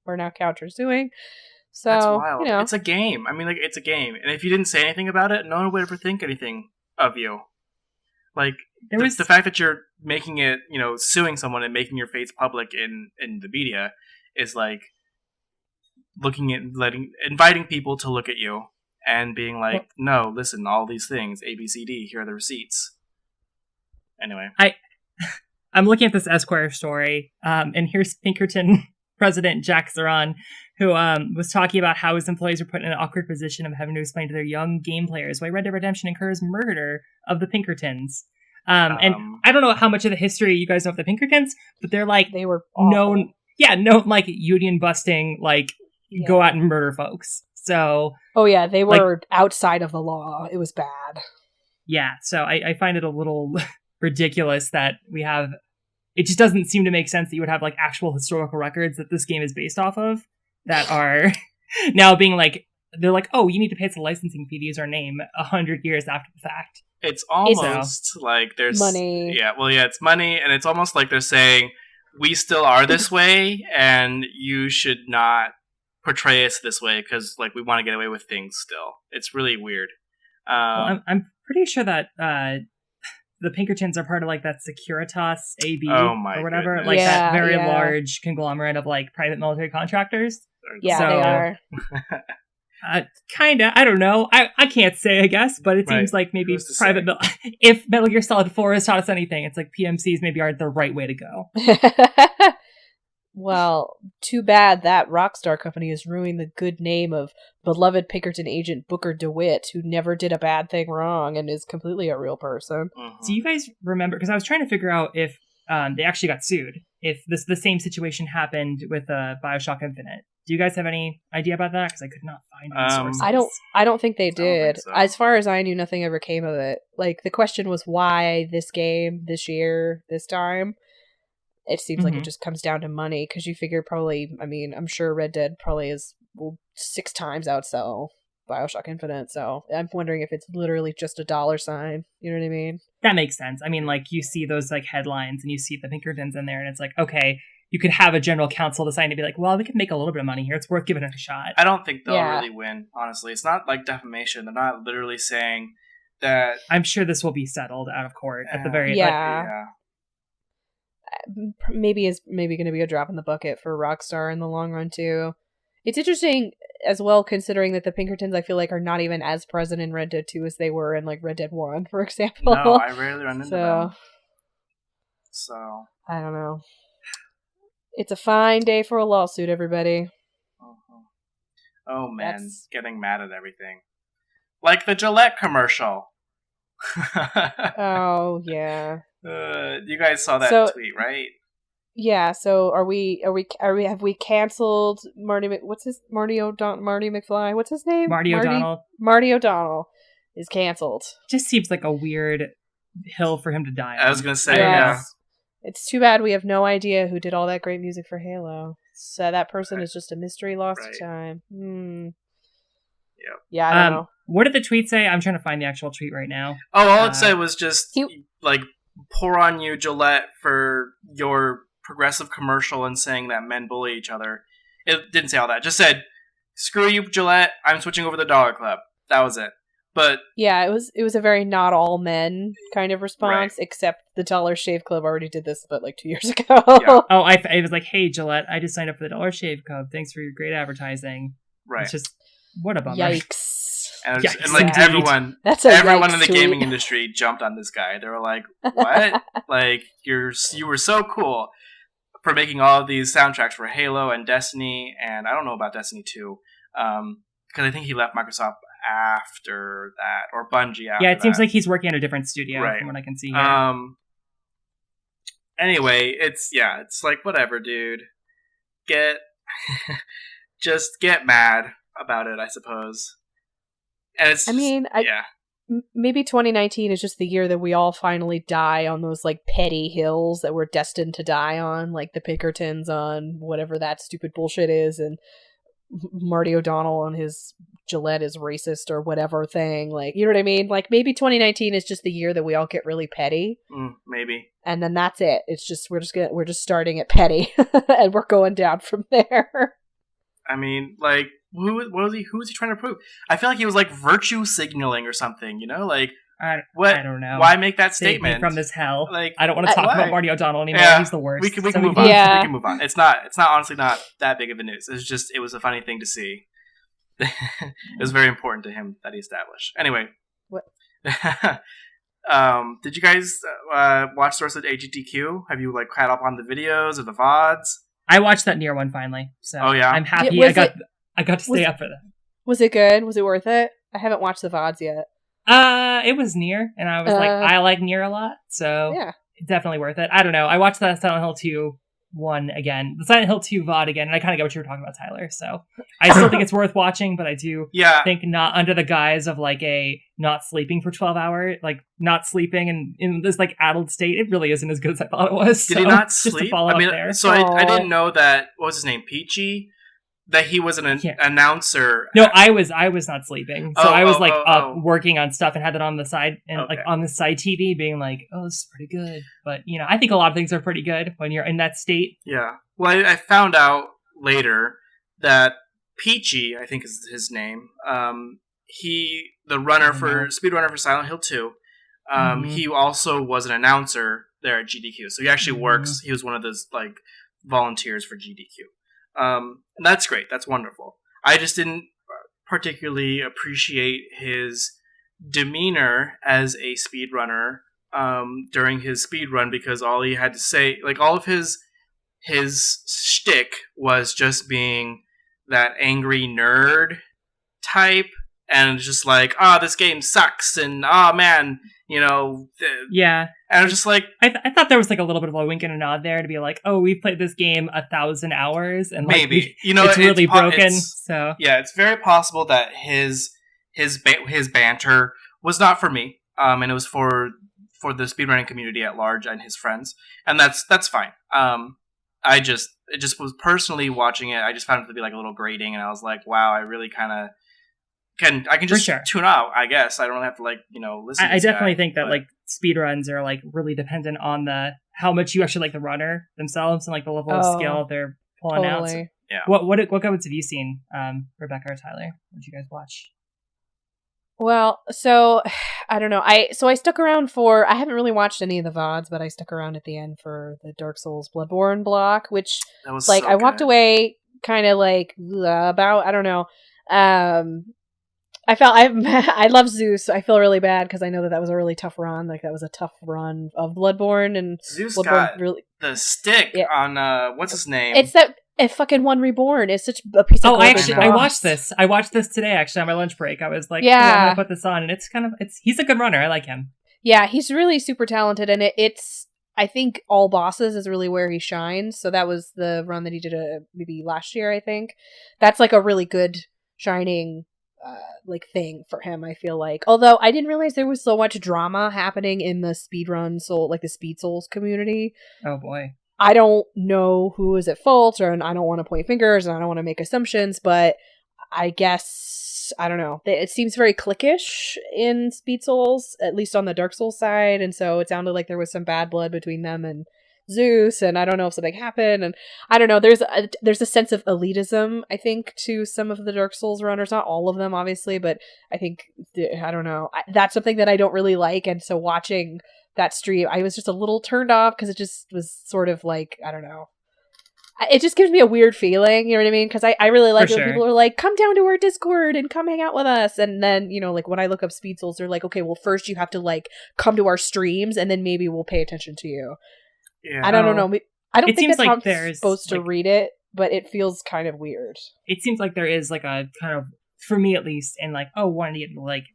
we're now countersuing. So that's wild. It's a game. I mean, like it's a game, and if you didn't say anything about it, no one would ever think anything of you. Like the fact that you're making it, suing someone and making your face public in the media is like looking at inviting people to look at you and being like, no, listen, all these things, A, B, C, D, here are the receipts. Anyway, I'm looking at this Esquire story, and here's Pinkerton president Jack Zaran, who was talking about how his employees were put in an awkward position of having to explain to their young game players why Red Dead Redemption incurs murder of the Pinkertons. And I don't know how much of the history you guys know of the Pinkertons, but they're like they were known like union busting, like go out and murder folks. So oh yeah, they were outside of the law. It was bad. Yeah, so I find it a little ridiculous that we have. It just doesn't seem to make sense that you would have like actual historical records that this game is based off of that are now being like, they're like, oh, you need to pay us a licensing fee to use our name 100 years after the fact. It's almost like there's money. Yeah, well, yeah, it's money, and it's almost like they're saying we still are this way, and you should not portray us this way because like we want to get away with things still. It's really weird. Well, I'm pretty sure that the Pinkertons are part of like that Securitas AB or whatever, goodness. like that very large conglomerate of like private military contractors. Yeah, they are. Kinda. I don't know. I can't say, I guess, but it seems like maybe private. If Metal Gear Solid 4 has taught us anything, it's like PMCs maybe aren't the right way to go. Well, too bad that Rockstar company is ruining the good name of beloved Pinkerton agent Booker DeWitt, who never did a bad thing wrong and is completely a real person. Mm-hmm. Do you guys remember? Because I was trying to figure out if they actually got sued. If the same situation happened with Bioshock Infinite. Do you guys have any idea about that? Because I could not find any sources. I don't think they did. Think so. As far as I knew, nothing ever came of it. Like, the question was why this game, this year, this time. It seems like it just comes down to money, because you figure probably, I mean, I'm sure Red Dead probably will 6 times outsell Bioshock Infinite, so I'm wondering if it's literally just a dollar sign. You know what I mean? That makes sense. I mean, like, you see those, like, headlines, and you see the Pinkertons in there, and it's like, okay, you could have a general counsel decide to be like, well, we could make a little bit of money here. It's worth giving it a shot. I don't think they'll really win, honestly. It's not like defamation. They're not literally saying that... I'm sure this will be settled out of court at the very... Maybe is going to be a drop in the bucket for Rockstar in the long run too. It's interesting as well, considering that the Pinkertons I feel like are not even as present in Red Dead 2 as they were in like Red Dead 1, for example. No, I rarely run into them. So I don't know. It's a fine day for a lawsuit, everybody. Oh man, getting mad at everything, like the Gillette commercial. Oh yeah. You guys saw that tweet, right? Yeah. So have we canceled Marty McFly? What's his name? Marty O'Donnell. Marty O'Donnell is canceled. Just seems like a weird hill for him to die on. I was gonna say, yeah. It's too bad we have no idea who did all that great music for Halo. So that person is just a mystery lost to time. Yep. Yeah, I don't know. What did the tweet say? I'm trying to find the actual tweet right now. Oh, all it said was just like, pour on you, Gillette, for your progressive commercial and saying that men bully each other. It didn't say all that. It just said, screw you, Gillette, I'm switching over to the Dollar Club. That was it. But yeah, it was a very not all men kind of response, except the Dollar Shave Club already did this about like 2 years ago. Yeah. Oh, I was like, hey, Gillette, I just signed up for the Dollar Shave Club. Thanks for your great advertising. Right. It's just, what a bummer. Yikes. And like everyone in the gaming industry jumped on this guy. They were like, what? Like, you were so cool for making all of these soundtracks for Halo and Destiny, and I don't know about Destiny 2, because I think he left Microsoft after that, or Bungie after that. Yeah, it seems like he's working at a different studio from what I can see here. Anyway, it's like, whatever, dude. Just get mad about it, I suppose. And it's maybe 2019 is just the year that we all finally die on those like petty hills that we're destined to die on, like the Pinkertons on whatever that stupid bullshit is, and Marty O'Donnell on his Gillette is racist or whatever thing. Like, you know what I mean? Like, maybe 2019 is just the year that we all get really petty. Maybe. And then that's it. It's just we're just starting at petty and we're going down from there. I mean, like, who was he trying to prove? I feel like he was like virtue signaling or something, you know? Like, I don't know. Why make that statement? From this hell. Like, I don't want to talk about Marty O'Donnell anymore. Yeah, he's the worst. We can move on. Yeah. We can move on. It's not honestly not that big of a news. It was a funny thing to see. It was very important to him that he established. Anyway. What? Did you guys watch Source at AGDQ? Have you like caught up on the videos or the VODs? I watched that Nier one finally. So I'm happy I got to stay up for that. Was it good? Was it worth it? I haven't watched the VODs yet. It was Nier, and I was like, I like Nier a lot, so it's definitely worth it. I don't know. I watched that Silent Hill 2 1 again, the Silent Hill 2 VOD again, and I kind of get what you were talking about, Tyler. So I still think it's worth watching, but I do think not under the guise of like a not sleeping for 12 hours, like not sleeping and in this like addled state. It really isn't as good as I thought it was. Did he not sleep? I didn't know that. What was his name? Peachy? That he was an announcer. No, I was not sleeping. So I was up working on stuff and had it on the side and like on the side TV being like, oh, this is pretty good. But I think a lot of things are pretty good when you're in that state. Yeah. Well, I found out later that Peachy, I think is his name, the runner speedrunner for Silent Hill 2, he also was an announcer there at GDQ. So he actually works, he was one of those like volunteers for GDQ. And that's great. That's wonderful. I just didn't particularly appreciate his demeanor as a speedrunner during his speedrun, because all he had to say, like all of his shtick was just being that angry nerd type, and just like, this game sucks, and man, yeah. And I was just like, I thought there was like a little bit of a wink and a nod there to be like, oh, we've played this game 1,000 hours, and like, maybe it's really broken. So yeah, it's very possible that his banter was not for me, and it was for the speedrunning community at large and his friends, and that's fine. It just was personally watching it, I just found it to be like a little grating, and I was like, wow, I really kind of can just tune out. I guess I don't have to like listen. I definitely think that like speedruns are like really dependent on how much you actually like the runner themselves and like the level of skill they're pulling out. So, yeah. What comments have you seen, Rebecca or Tyler? What did you guys watch? Well, so I don't know. I stuck around I haven't really watched any of the VODs, but I stuck around at the end for the Dark Souls Bloodborne block, which was like I walked away kind of like about, I don't know. I love Zeus. I feel really bad because I know that was a really tough run. Like that was a tough run of Bloodborne, and Zeus Bloodborne got really the stick on what's his name? It's that fucking one reborn. It's such a piece of. I watched this. I watched this today actually on my lunch break. I was like, I'm gonna put this on, and he's a good runner. I like him. Yeah, he's really super talented, and it's. I think all bosses is really where he shines. So that was the run that he did maybe last year. I think that's like a really good shining. Like thing for him, I feel like. Although I didn't realize there was so much drama happening in the speedrun like the Speed Souls community. Oh boy. I don't know who is at fault, and I don't want to point fingers, and I don't want to make assumptions, but I guess, I don't know. It seems very cliquish in Speed Souls, at least on the Dark Souls side, and so it sounded like there was some bad blood between them and Zeus, and I don't know if something happened, and I don't know. There's a sense of elitism, I think, to some of the Dark Souls runners. Not all of them, obviously, but I think, I don't know. That's something that I don't really like, and so watching that stream, I was just a little turned off because it just was sort of like, I don't know. It just gives me a weird feeling, you know what I mean? Because I really like when people are like, come down to our Discord and come hang out with us. And then, like when I look up Speed Souls, they're like, okay, well, first you have to like come to our streams and then maybe we'll pay attention to you. Yeah. I don't know. I don't think that's how I'm supposed to read it, but it feels kind of weird. It seems like there is like a kind of, for me at least, and like, wanting to get into like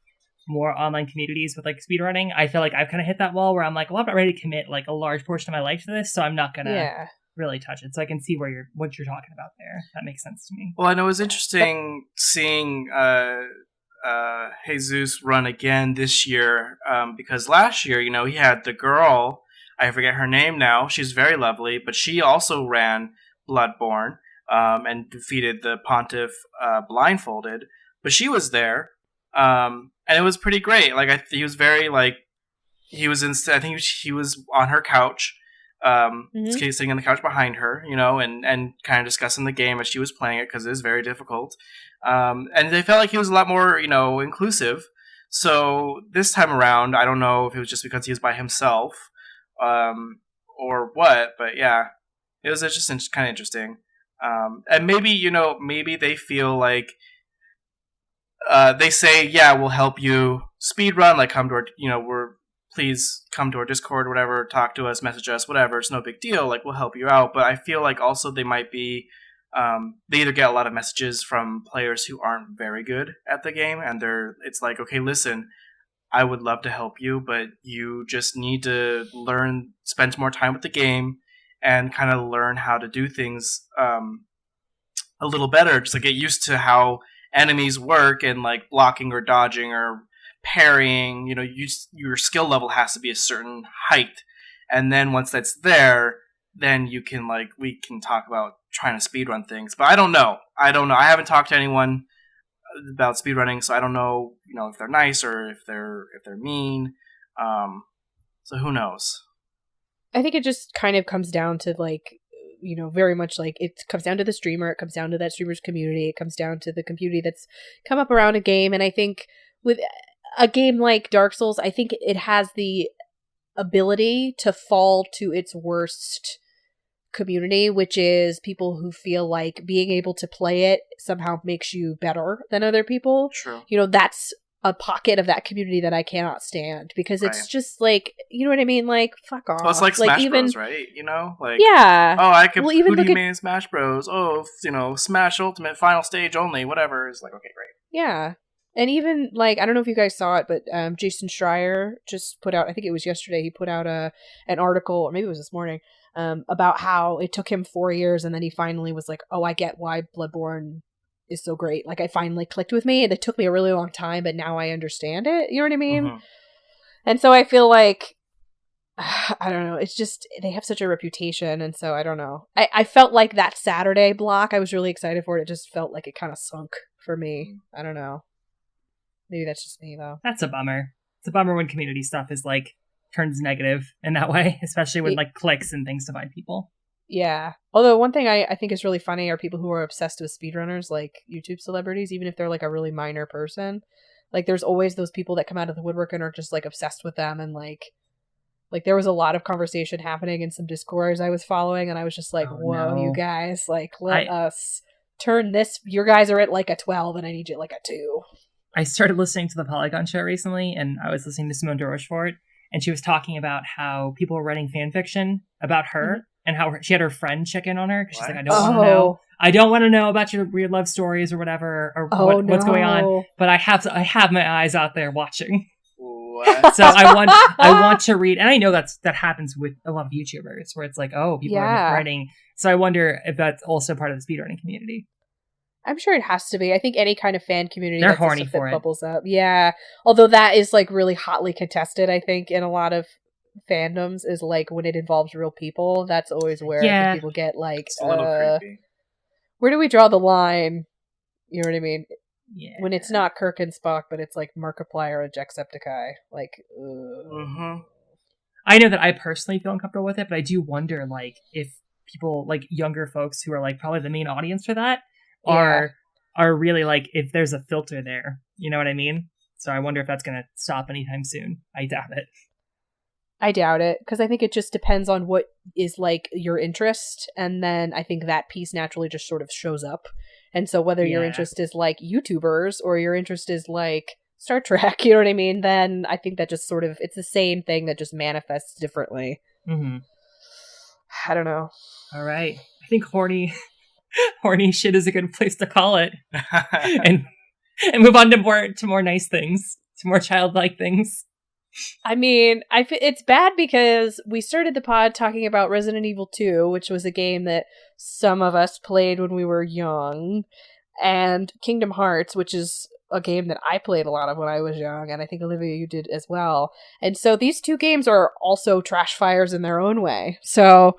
more online communities with like speedrunning. I feel like I've kind of hit that wall where I'm like, well, I'm not ready to commit like a large portion of my life to this, so I'm not gonna really touch it. So I can see what you're talking about there. That makes sense to me. Well, and it was interesting seeing Jesus run again this year, because last year, he had the girl. I forget her name now. She's very lovely, but she also ran Bloodborne and defeated the Pontiff blindfolded. But she was there, and it was pretty great. Like he was very like he was in. I think he was on her couch, sitting on the couch behind her, and kind of discussing the game as she was playing it because it is very difficult. And they felt like he was a lot more, inclusive. So this time around, I don't know if it was just because he was by himself. Or what, but yeah, it was just kind of interesting. And maybe, maybe they feel like, they say, yeah, we'll help you speedrun, like come to our, please come to our Discord or whatever, talk to us, message us, whatever, it's no big deal, like we'll help you out. But I feel like also they might be, they either get a lot of messages from players who aren't very good at the game, and it's like, okay, listen, I would love to help you, but you just need to spend more time with the game, and kind of learn how to do things a little better, just like get used to how enemies work and like blocking or dodging or parrying. Your skill level has to be a certain height, and then once that's there, then we can talk about trying to speedrun things. But I don't know. I haven't talked to anyone about speedrunning, so I don't know, if they're nice or if they're mean. So who knows? I think it just kind of comes down to like, very much like it comes down to the streamer. It comes down to that streamer's community. It comes down to the community that's come up around a game. And I think with a game like Dark Souls, I think it has the ability to fall to its worst community, which is people who feel like being able to play it somehow makes you better than other people. True. That's a pocket of that community that I cannot stand, because it's just like, you know what I mean? Like, fuck off. Well, it's like Smash Bros, right? Yeah. Oh, I could. Well, even who do you mean in Smash Bros? Oh, Smash Ultimate Final Stage only. Whatever. It's like, okay, great. Yeah. And even like, I don't know if you guys saw it, but Jason Schreier just put out, I think it was yesterday, he put out an article, or maybe it was this morning, about how it took him 4 years, and then he finally was like, oh, I get why Bloodborne is so great. Like, I finally clicked with me, and it took me a really long time, but now I understand it. You know what I mean? Mm-hmm. And so I feel like, I don't know, it's just, they have such a reputation, and so I don't know. I felt like that Saturday block, I was really excited for it. It just felt like it kind of sunk for me. I don't know. Maybe that's just me, though. That's a bummer. It's a bummer when community stuff is like turns negative in that way, especially with like clicks and things to find people. Yeah. Although one thing I think is really funny are people who are obsessed with speedrunners, like YouTube celebrities, even if they're like a really minor person. Like, there's always those people that come out of the woodwork and are just like obsessed with them, and like there was a lot of conversation happening in some Discords I was following, and I was just like, whoa, you guys, like, let us turn this. Your guys are at like a 12, and I need you at like a 2. I started listening to the Polygon show recently, and I was listening to Simone de Rochefort, and she was talking about how people were writing fan fiction about her, and how she had her friend check in on her, because she's like, I don't want to know about your weird love stories or whatever, or what's going on, but I have my eyes out there watching. What? So I want to read, and I know that happens with a lot of YouTubers, where it's like, oh, people are writing. So I wonder if that's also part of the speedrunning community. I'm sure it has to be. I think any kind of fan community, they're horny for it. Bubbles up. Yeah. Although that is like really hotly contested, I think, in a lot of fandoms, is like when it involves real people. That's always where I think people get like, it's a little creepy. Where do we draw the line? You know what I mean? Yeah. When it's not Kirk and Spock, but it's like Markiplier and Jacksepticeye. Like, I know that I personally feel uncomfortable with it, but I do wonder, like, if people, like younger folks who are like probably the main audience for that, are really like, if there's a filter there, you know what I mean? So I wonder if that's going to stop anytime soon. I doubt it, because I think it just depends on what is like your interest, and then I think that piece naturally just sort of shows up. And so whether your interest is like YouTubers or your interest is like Star Trek, you know what I mean, then I think that just sort of, it's the same thing that just manifests differently. Mm-hmm. I don't know. All right, I think horny shit is a good place to call it, and move on to more nice things, to more childlike things. I mean, it's bad because we started the pod talking about Resident Evil 2, which was a game that some of us played when we were young, and Kingdom Hearts, which is a game that I played a lot of when I was young, and I think, Olivia, you did as well. And so these two games are also trash fires in their own way. So,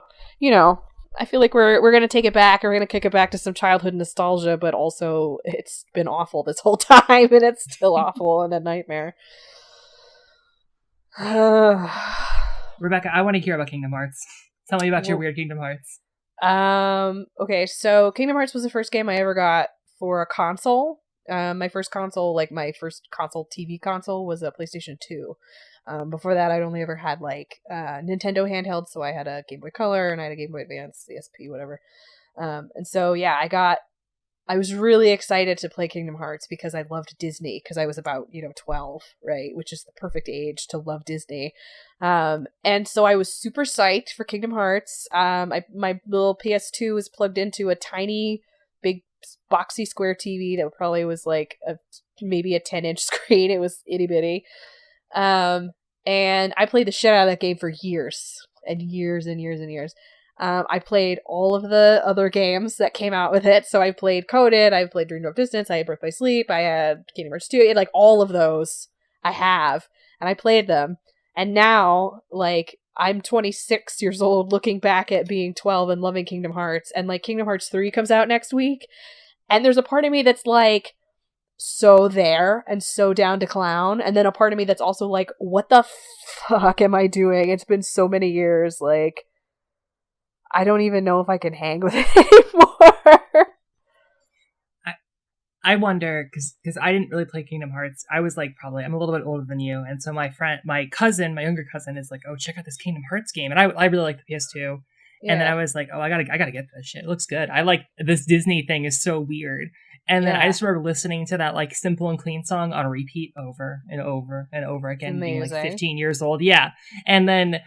I feel like we're going to take it back. We're going to kick it back to some childhood nostalgia, but also it's been awful this whole time, and it's still awful and a nightmare. Rebecca, I want to hear about Kingdom Hearts. Tell me about your weird Kingdom Hearts. Okay, so Kingdom Hearts was the first game I ever got for a console. My first console TV console was a PlayStation 2. Before that, I'd only ever had like Nintendo handheld, so I had a Game Boy Color and I had a Game Boy Advance, CSP, whatever. And so yeah, I was really excited to play Kingdom Hearts because I loved Disney, because I was about 12, right, which is the perfect age to love Disney. And so I was super psyched for Kingdom Hearts. My little PS2 was plugged into a tiny, big, boxy square TV that probably was like maybe a 10-inch screen. It was itty bitty. And I played the shit out of that game for years and years and years and years. I played all of the other games that came out with it. So I played Coded, I played Dream Drop Distance, I had Birth by Sleep, I had Kingdom Hearts 2, like all of those I have, and I played them. And now, like, I'm 26 years old looking back at being 12 and loving Kingdom Hearts, and like Kingdom Hearts 3 comes out next week, and there's a part of me that's like, so there and so down to clown, and then a part of me that's also like, what the fuck am I doing? It's been so many years, like, I don't even know if I can hang with it anymore. I wonder, because I didn't really play Kingdom Hearts. I was like, probably, I'm a little bit older than you, and so my younger cousin is like, oh, check out this Kingdom Hearts game, and I really like the PS2, and then I was like, oh, I gotta get this shit. It looks good. I like this Disney thing is so weird, and then I just remember listening to that like Simple and Clean song on repeat over and over and over again, being like 15 years old, and then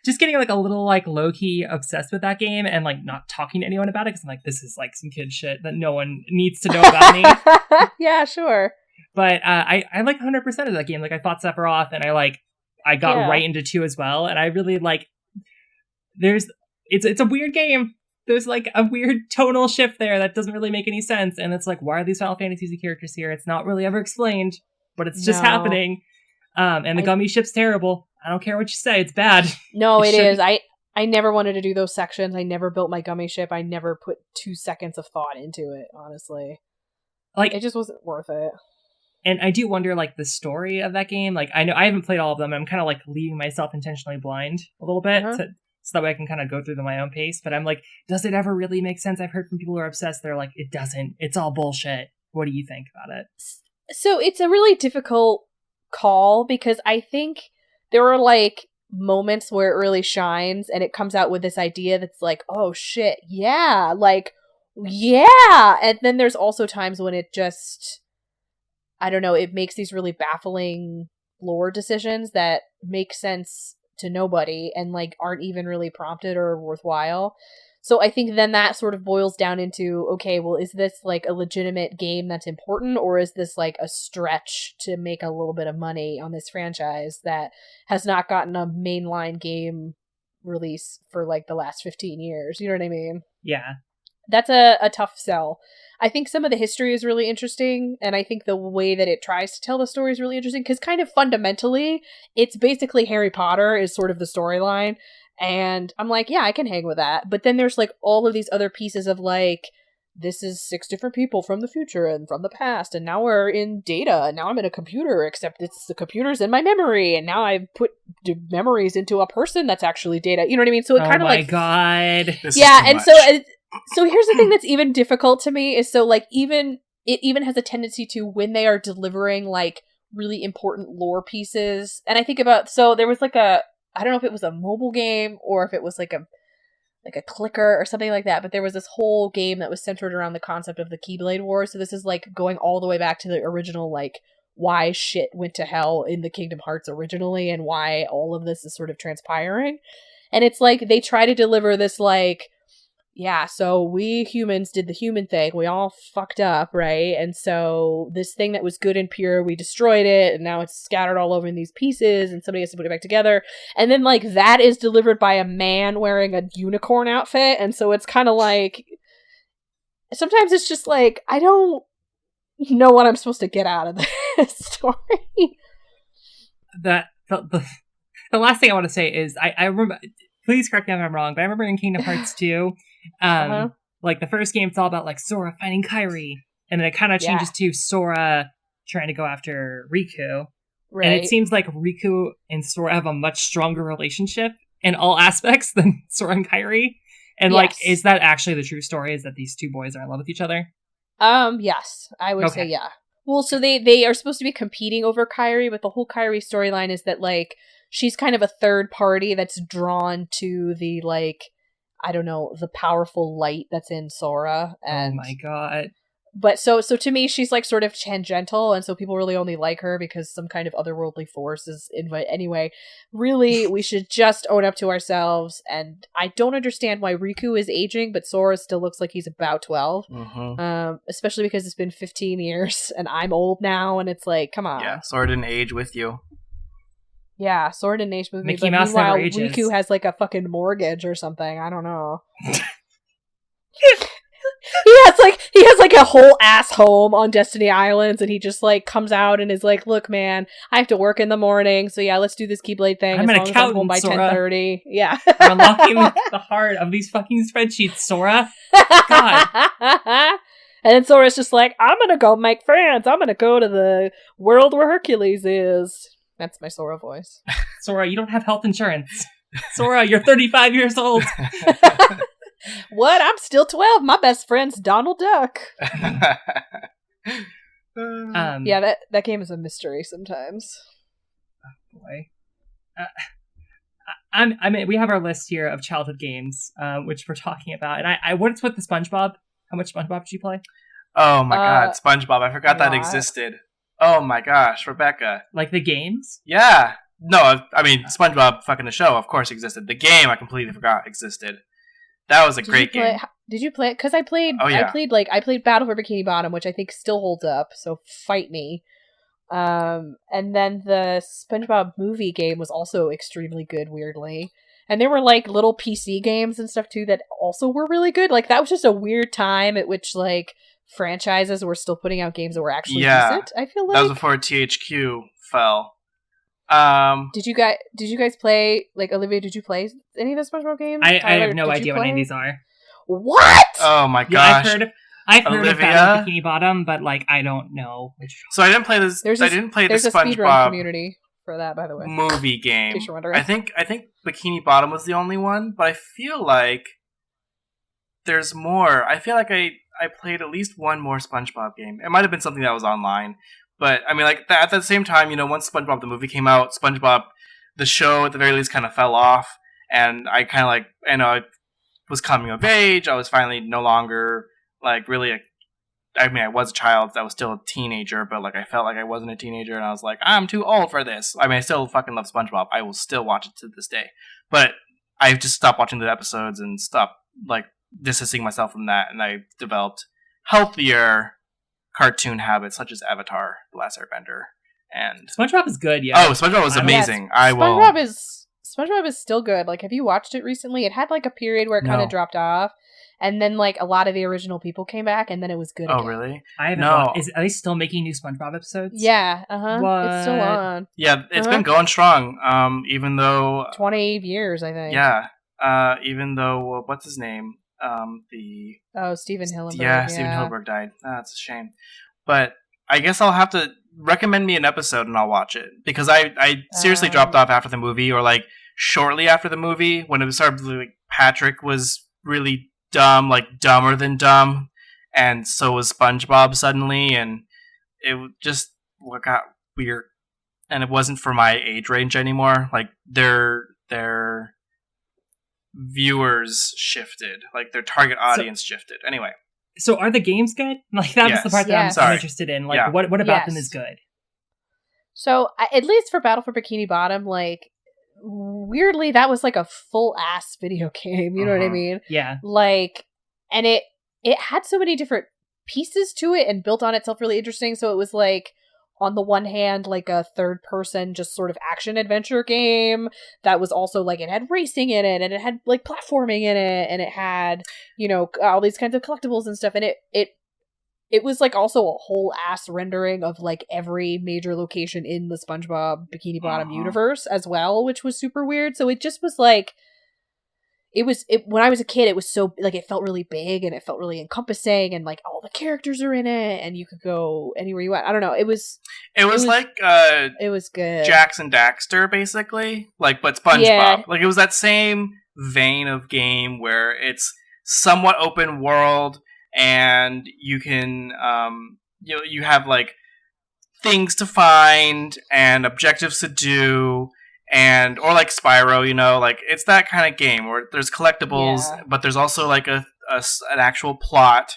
just getting like a little like low-key obsessed with that game and like not talking to anyone about it because I'm like, this is like some kid shit that no one needs to know about me. Yeah, sure. But I like 100% of that game. Like I fought Sephiroth and I got right into 2 as well, and I really like. It's a weird game. There's like a weird tonal shift there that doesn't really make any sense, and it's like, why are these Final Fantasy characters here? It's not really ever explained, but it's just happening. And the gummy ship's terrible. I don't care what you say, it's bad. No, it is. I never wanted to do those sections. I never built my gummy ship. I never put 2 seconds of thought into it, honestly. Like, it just wasn't worth it. And I do wonder, like, the story of that game. Like, I know I haven't played all of them. I'm kind of like leaving myself intentionally blind a little bit so that way I can kind of go through them at my own pace. But I'm like, does it ever really make sense? I've heard from people who are obsessed. They're like, it doesn't. It's all bullshit. What do you think about it? So it's a really difficult call because I think there are like moments where it really shines and it comes out with this idea that's like, oh shit, yeah, like, yeah. And then there's also times when it just, I don't know, it makes these really baffling lore decisions that make sense to nobody and like aren't even really prompted or worthwhile. So I think then that sort of boils down into, okay, well, is this like a legitimate game that's important, or is this like a stretch to make a little bit of money on this franchise that has not gotten a mainline game release for like the last 15 years? You know what I mean? Yeah. That's a tough sell. I think some of the history is really interesting, and I think the way that it tries to tell the story is really interesting, because kind of fundamentally, it's basically Harry Potter is sort of the storyline. And I'm like, yeah, I can hang with that. But then there's like all of these other pieces of like, this is 6 different people from the future and from the past, and now we're in data, and now I'm in a computer, except it's the computer's in my memory, and now I've put memories into a person that's actually data. You know what I mean? So it kind of like, oh my god, and so here's the thing that's even difficult to me is so like it even has a tendency to, when they are delivering like really important lore pieces, and I think about, so there was like I don't know if it was a mobile game or if it was like a clicker or something like that, but there was this whole game that was centered around the concept of the Keyblade Wars. So this is like going all the way back to the original, like why shit went to hell in the Kingdom Hearts originally and why all of this is sort of transpiring. And it's like they try to deliver this like, yeah, so we humans did the human thing. We all fucked up, right? And so this thing that was good and pure, we destroyed it, and now it's scattered all over in these pieces, and somebody has to put it back together. And then, like, that is delivered by a man wearing a unicorn outfit, and so it's kind of like, sometimes it's just like, I don't know what I'm supposed to get out of this story. The last thing I want to say is, I remember, please correct me if I'm wrong, but I remember in Kingdom Hearts 2, like the first game, it's all about like Sora finding Kairi, and then it kind of changes to Sora trying to go after Riku. Right. And it seems like Riku and Sora have a much stronger relationship in all aspects than Sora and Kairi. And like, is that actually the true story? Is that these two boys are in love with each other? Yes, I would say yeah. Well, so they are supposed to be competing over Kairi, but the whole Kairi storyline is that like she's kind of a third party that's drawn to the like, I don't know, the powerful light that's in Sora. And, oh my god. But so to me, she's like sort of tangential, and so people really only like her because some kind of otherworldly force is invited. Anyway, really, we should just own up to ourselves, and I don't understand why Riku is aging, but Sora still looks like he's about 12. Especially because it's been 15 years, and I'm old now, and it's like, come on. Yeah, Sora didn't age with you. Yeah, Sword and Ace movie. Mickey But Mouse meanwhile, never ages. Riku has like a fucking mortgage or something. I don't know. He has like a whole ass home on Destiny Islands, and he just like comes out and is like, "Look, man, I have to work in the morning, so yeah, let's do this Keyblade thing. I'm as an long as I'm home accountant, by Sora. 10:30." Yeah, We're unlocking the heart of these fucking spreadsheets, Sora. God. And then Sora's just like, "I'm gonna go make friends. I'm gonna go to the world where Hercules is." That's my Sora voice. Sora, you don't have health insurance. Sora, you're 35 years old. What? I'm still 12. My best friend's Donald Duck. Yeah, that game is a mystery sometimes. Boy. I mean, we have our list here of childhood games, which we're talking about. And I what's with the SpongeBob? How much SpongeBob did you play? Oh my god, SpongeBob. I forgot that lot. existed. Oh my gosh, Rebecca. Like the games? Yeah. No, I mean, SpongeBob fucking the show, of course, existed. The game, I completely forgot existed. That was a great game. Did you play it? Because I played. Oh, yeah. I played Battle for Bikini Bottom, which I think still holds up. So fight me. And then the SpongeBob movie game was also extremely good. Weirdly, and there were like little PC games and stuff too that also were really good. Like that was just a weird time at which like franchises were still putting out games that were actually decent. I feel like that was before THQ fell. Did you guys play, like, Olivia, did you play any of the SpongeBob games? I Tyler, have no idea what any of these are. What? Oh my Yeah, gosh. I've heard Olivia? of Battle of Bikini Bottom, but like I don't know which. So I didn't play this. There's I didn't play the There's a speedrun SpongeBob community for that, by the way. movie game. In case you're wondering. I think Bikini Bottom was the only one, but I feel like there's more. I feel like I played at least one more SpongeBob game. It might have been something that was online, but I mean, like at the same time, you know, once SpongeBob the movie came out, SpongeBob the show at the very least kind of fell off, and I kind of like, you know, I was coming of age. I was finally no longer like really I mean, I was a child. I was still a teenager, but like I felt like I wasn't a teenager, and I was like, I'm too old for this. I mean, I still fucking love SpongeBob. I will still watch it to this day, but I've just stopped watching the episodes and stopped like distancing myself from that, and I developed healthier cartoon habits such as Avatar: The Last Airbender. And SpongeBob is good, yeah. Oh, SpongeBob was amazing. SpongeBob is still good. Like, have you watched it recently? It had like a period where it kind of dropped off, and then like a lot of the original people came back, and then it was good. Oh, again. really? I haven't. No. Are they still making new SpongeBob episodes? Yeah. What? It's still on. Yeah, it's been going strong. Even though 20 years, I think. Yeah. Even though what's his name? Stephen Hillenburg. Yeah, Stephen Hillenburg died. That's a shame. But I guess I'll have to recommend me an episode and I'll watch it, because I seriously dropped off after the movie, or like shortly after the movie, when it started like Patrick was really dumb, like dumber than dumb, and so was SpongeBob suddenly, and it just got weird, and it wasn't for my age range anymore. Like their viewers shifted, like their target audience shifted. Anyway. So are the games good? Like that was the part that I'm interested in. Like what about them is good? So at least for Battle for Bikini Bottom, like weirdly that was like a full ass video game. You know what I mean? Yeah. Like, and it had so many different pieces to it and built on itself really interesting. So it was like, on the one hand, like a third person, just sort of action adventure game that was also like, it had racing in it, and it had like platforming in it, and it had, you know, all these kinds of collectibles and stuff. And it was like also a whole ass rendering of like every major location in the SpongeBob Bikini Bottom universe as well, which was super weird. So it just was like, when I was a kid, it was so like, it felt really big and it felt really encompassing, and like all the characters are in it and you could go anywhere you want. I don't know. It was like it was good. Jax and Daxter, basically, like, but SpongeBob. Yeah. Like it was that same vein of game where it's somewhat open world, and you can you have like things to find and objectives to do. And or like Spyro, you know, like it's that kind of game where there's collectibles, but there's also like an actual plot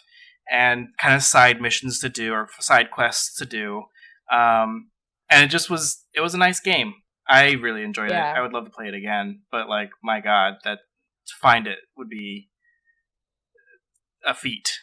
and kind of side missions to do, or side quests to do. And it was a nice game. I really enjoyed it. I would love to play it again, but like, my God, that to find it would be a feat.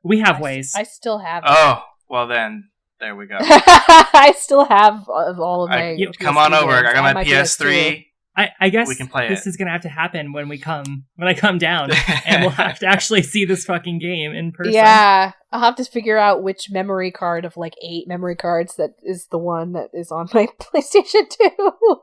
We have ways. I still have it. Oh, well then. There we go. I still have all of my. Come on over. I got my PS3. I guess we can play this it. is gonna have to happen when I come down, and we'll have to actually see this fucking game in person. Yeah, I'll have to figure out which memory card of like 8 memory cards that is the one that is on my PlayStation 2.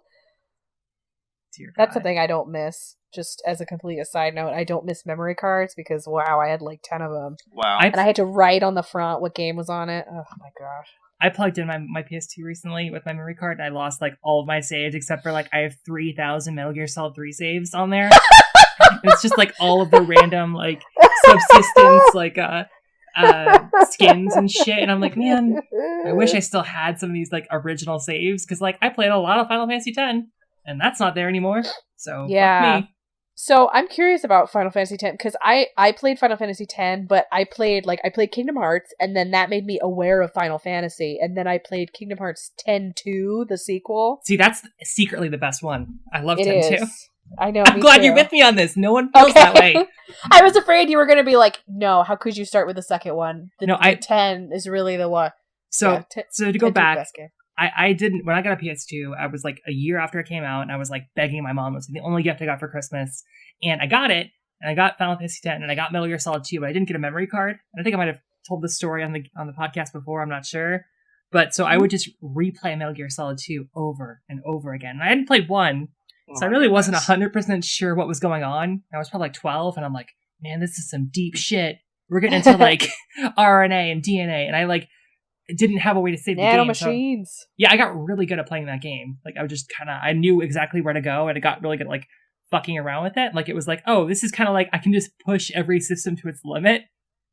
That's something I don't miss. Just as a complete aside note, I don't miss memory cards because wow, I had like 10 of them. Wow. And I had to write on the front what game was on it. Oh my gosh. I plugged in my PS2 recently with my memory card, and I lost like all of my saves except for like I have 3,000 Metal Gear Solid 3 saves on there. It's just like all of the random like subsistence like skins and shit, and I'm like, man, I wish I still had some of these like original saves because like I played a lot of Final Fantasy X, and that's not there anymore. So yeah. Fuck me. So I'm curious about Final Fantasy X because I played Final Fantasy X, but I played Kingdom Hearts, and then that made me aware of Final Fantasy, and then I played Kingdom Hearts 10-2, the sequel. See, that's secretly the best one. I love 10-2. I know. I'm glad you're with me on this. No one feels that way. I was afraid you were going to be like, no, how could you start with the second one? No, 10 is really the one. So, yeah, so to go back, I didn't, when I got a PS2, I was like a year after it came out, and I was like begging my mom. It was the only gift I got for Christmas. And I got it, and I got Final Fantasy X, and I got Metal Gear Solid 2, but I didn't get a memory card. And I think I might have told this story on the podcast before, I'm not sure. But so I would just replay Metal Gear Solid 2 over and over again. And I hadn't played 1, so I really wasn't 100% sure what was going on. I was probably like 12, and I'm like, man, this is some deep shit. We're getting into like RNA and DNA, and I like didn't have a way to save the game. Nanomachines. So, yeah, I got really good at playing that game. Like I was just I knew exactly where to go, and I got really good at like fucking around with it. Like it was like, oh, this is kind of like I can just push every system to its limit,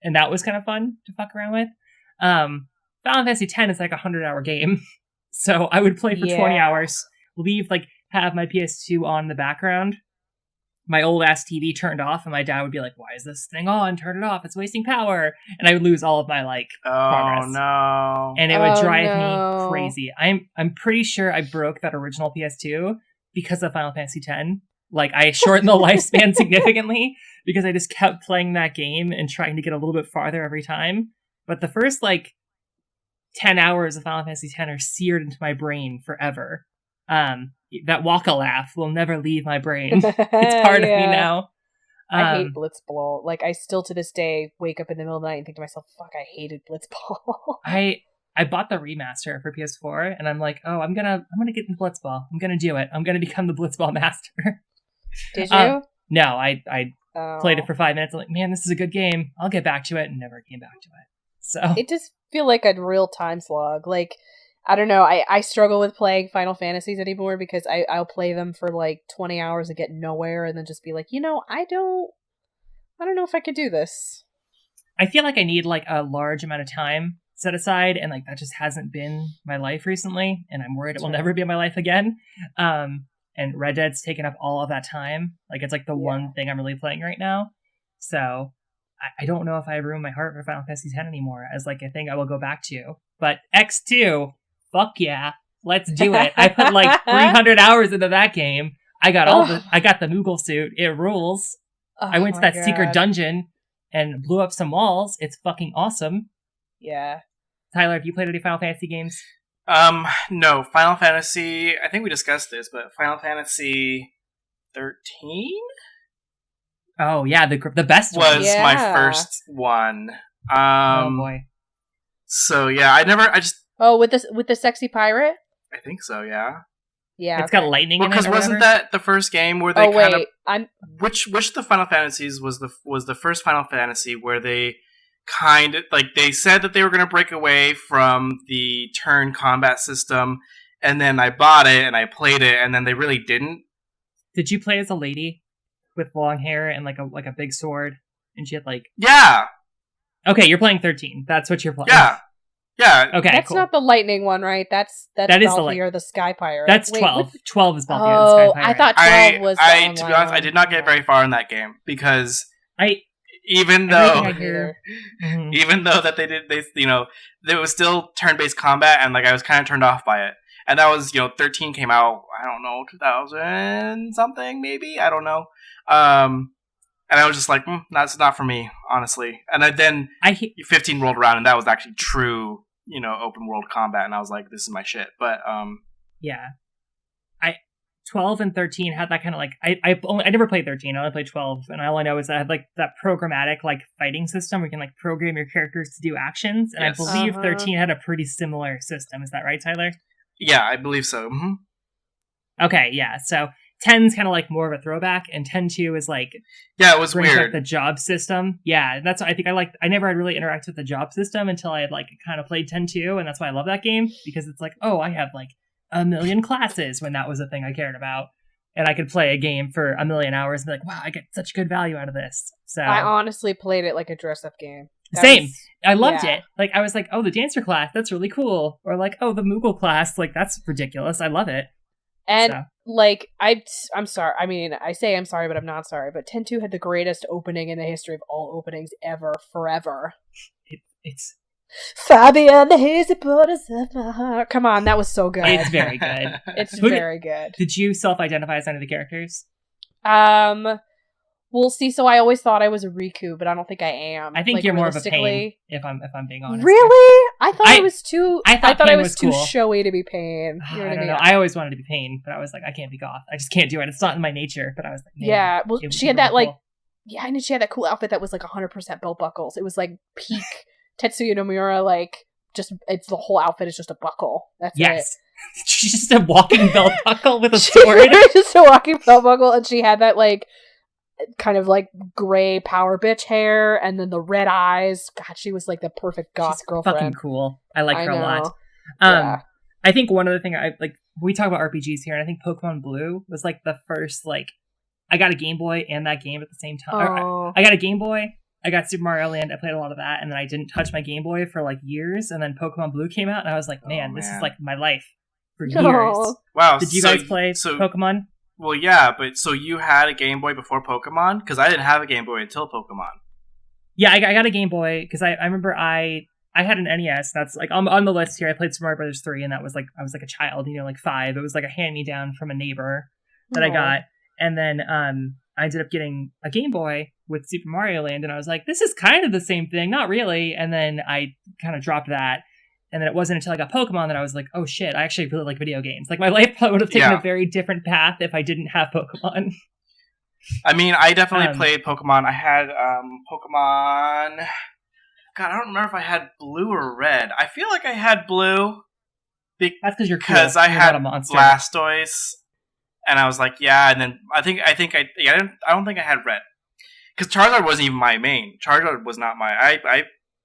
and that was kind of fun to fuck around with. Final Fantasy X is like a 100-hour game, so I would play for 20 hours, have my PS2 on in the background, my old ass TV turned off, and my dad would be like, why is this thing on? Turn it off, it's wasting power. And I would lose all of my like progress. Oh no. And it would drive me crazy. I'm pretty sure I broke that original PS2 because of Final Fantasy X. Like I shortened the lifespan significantly because I just kept playing that game and trying to get a little bit farther every time. But the first like 10 hours of Final Fantasy X are seared into my brain forever. That Waka laugh will never leave my brain. It's part of me now. I hate Blitzball. Like I still to this day wake up in the middle of the night and think to myself, fuck, I hated Blitzball. I bought the remaster for PS4, and I'm like, oh, I'm gonna get into Blitzball. I'm gonna do it. I'm gonna become the Blitzball master. Did you? No, I played it for 5 minutes. I'm like, man, this is a good game. I'll get back to it, and never came back to it. So it just feel like a real time slog. Like I don't know. I struggle with playing Final Fantasies anymore because I'll play them for like 20 hours and get nowhere, and then just be like, I don't know if I could do this. I feel like I need like a large amount of time set aside, and like that just hasn't been my life recently, and I'm worried it will never be my life again. And Red Dead's taken up all of that time. Like it's like the one thing I'm really playing right now. So I don't know if I ruined my heart for Final Fantasy X anymore as like a thing I will go back to. But X2, fuck yeah, let's do it. I put like 300 hours into that game. I got I got the Moogle suit. It rules. I went to that secret dungeon and blew up some walls. It's fucking awesome. Yeah. Tyler, have you played any Final Fantasy games? No. Final Fantasy, I think we discussed this, but Final Fantasy 13? Oh, yeah, the best one. Was my first one. Oh, boy. So, yeah, Oh, with the sexy pirate? I think so, yeah. Yeah. It's got lightning in it. Because wasn't that the first game where they which of the Final Fantasies was the first Final Fantasy where they kind of like they said that they were going to break away from the turn combat system, and then I bought it and I played it, and then they really didn't. Did you play as a lady with long hair and like a big sword and she had like Okay, you're playing 13. That's what you're playing. Yeah. Okay. That's not the lightning one, right? That's Balthier the Sky Pirate. That's 12. 12 is Balthier the Sky Pirate. I thought 12 was the to be honest, I did not get very far in that game because even though that there was still turn-based combat, and like I was kind of turned off by it. And that was 13 came out, I don't know, 2000 something maybe, I don't know. And I was just like, that's not for me, honestly. And then 15 rolled around, and that was actually true, open world combat, and I was like, this is my shit. But yeah, 12 and 13 had that kind of like I never played 13. I only played 12, and all I know is that I had like that programmatic like fighting system where you can like program your characters to do actions, and Yes. I believe 13 had a pretty similar system. Is that right, Tyler? Yeah, I believe so. Mm-hmm. Okay, yeah. So 10's kind of like more of a throwback, and 10-2 is like Yeah, it was brings weird. back the job system. Yeah, that's what I think I like. I never had really interacted with the job system until I had like kind of played 10-2, and that's why I love that game, because it's like, oh, I have like a million classes when that was a thing I cared about, and I could play a game for a million hours and be like, wow, I get such good value out of this. So I honestly played it like a dress-up game. Same. I loved yeah. it. Like, I was like, oh, the dancer class, that's really cool. Or like, oh, the Moogle class, like, that's ridiculous. I love it. And So. like, I'm sorry. I mean, I say I'm sorry, but I'm not sorry. But 10-2 had the greatest opening in the history of all openings ever, forever. It's Fabian, the hazy borders of my heart. Come on, that was so good. It's very good. It's Who very good. Did you self-identify as any of the characters? We'll see. So I always thought I was a Riku, but I don't think I am. I think like, you're more of a Pain, if I'm being honest. Really? I thought I was too. I thought I Pain was was too cool. showy to be Pain. You know I what I don't mean? know. I always wanted to be Pain, but I was like, I can't be Goth. I just can't do it. It's not in my nature. But I was like, man, yeah. Well, it she would had be that really like, cool. yeah, and she had that cool outfit that was like 100% belt buckles. It was like peak Tetsuya Nomura. Like, just it's the whole outfit is just a buckle. That's Yes. She's just a walking belt buckle with a it. sword. Just a walking belt buckle, and she had that like kind of like gray power bitch hair, and then the red eyes. God, she was like the perfect goth She's girlfriend. fucking cool. I like her a lot. know. Yeah. I think one other thing I like, we talk about RPGs here, and I think Pokemon Blue was like the first, like, I got a Game Boy and that game at the same time. Oh. I got a Game Boy, I got Super Mario Land, I played a lot of that, and then I didn't touch my Game Boy for like years, and then Pokemon Blue came out, and I was like, man, this is like my life for years. No. Wow. Did you guys play Pokemon? Well, yeah, but so you had a Game Boy before Pokemon? Because I didn't have a Game Boy until Pokemon. Yeah, I got a Game Boy, because I remember I had an NES. That's like on the list here. I played Super Mario Brothers 3, and that was like, I was like a child, like 5. It was like a hand-me-down from a neighbor that I got. And then I ended up getting a Game Boy with Super Mario Land, and I was like, this is kind of the same thing. Not really. And then I kind of dropped that. And then it wasn't until I got Pokemon that I was like, oh shit, I actually really like video games. Like, my life probably would have taken a very different path if I didn't have Pokemon. I mean, I definitely played Pokemon. I had Pokemon... God, I don't remember if I had Blue or Red. I feel like I had Blue. That's because you're cool. Because I You're had not a monster. Blastoise. And I was like, yeah, and then I don't think I had Red. Because Charizard wasn't even my main. Charizard was not my... I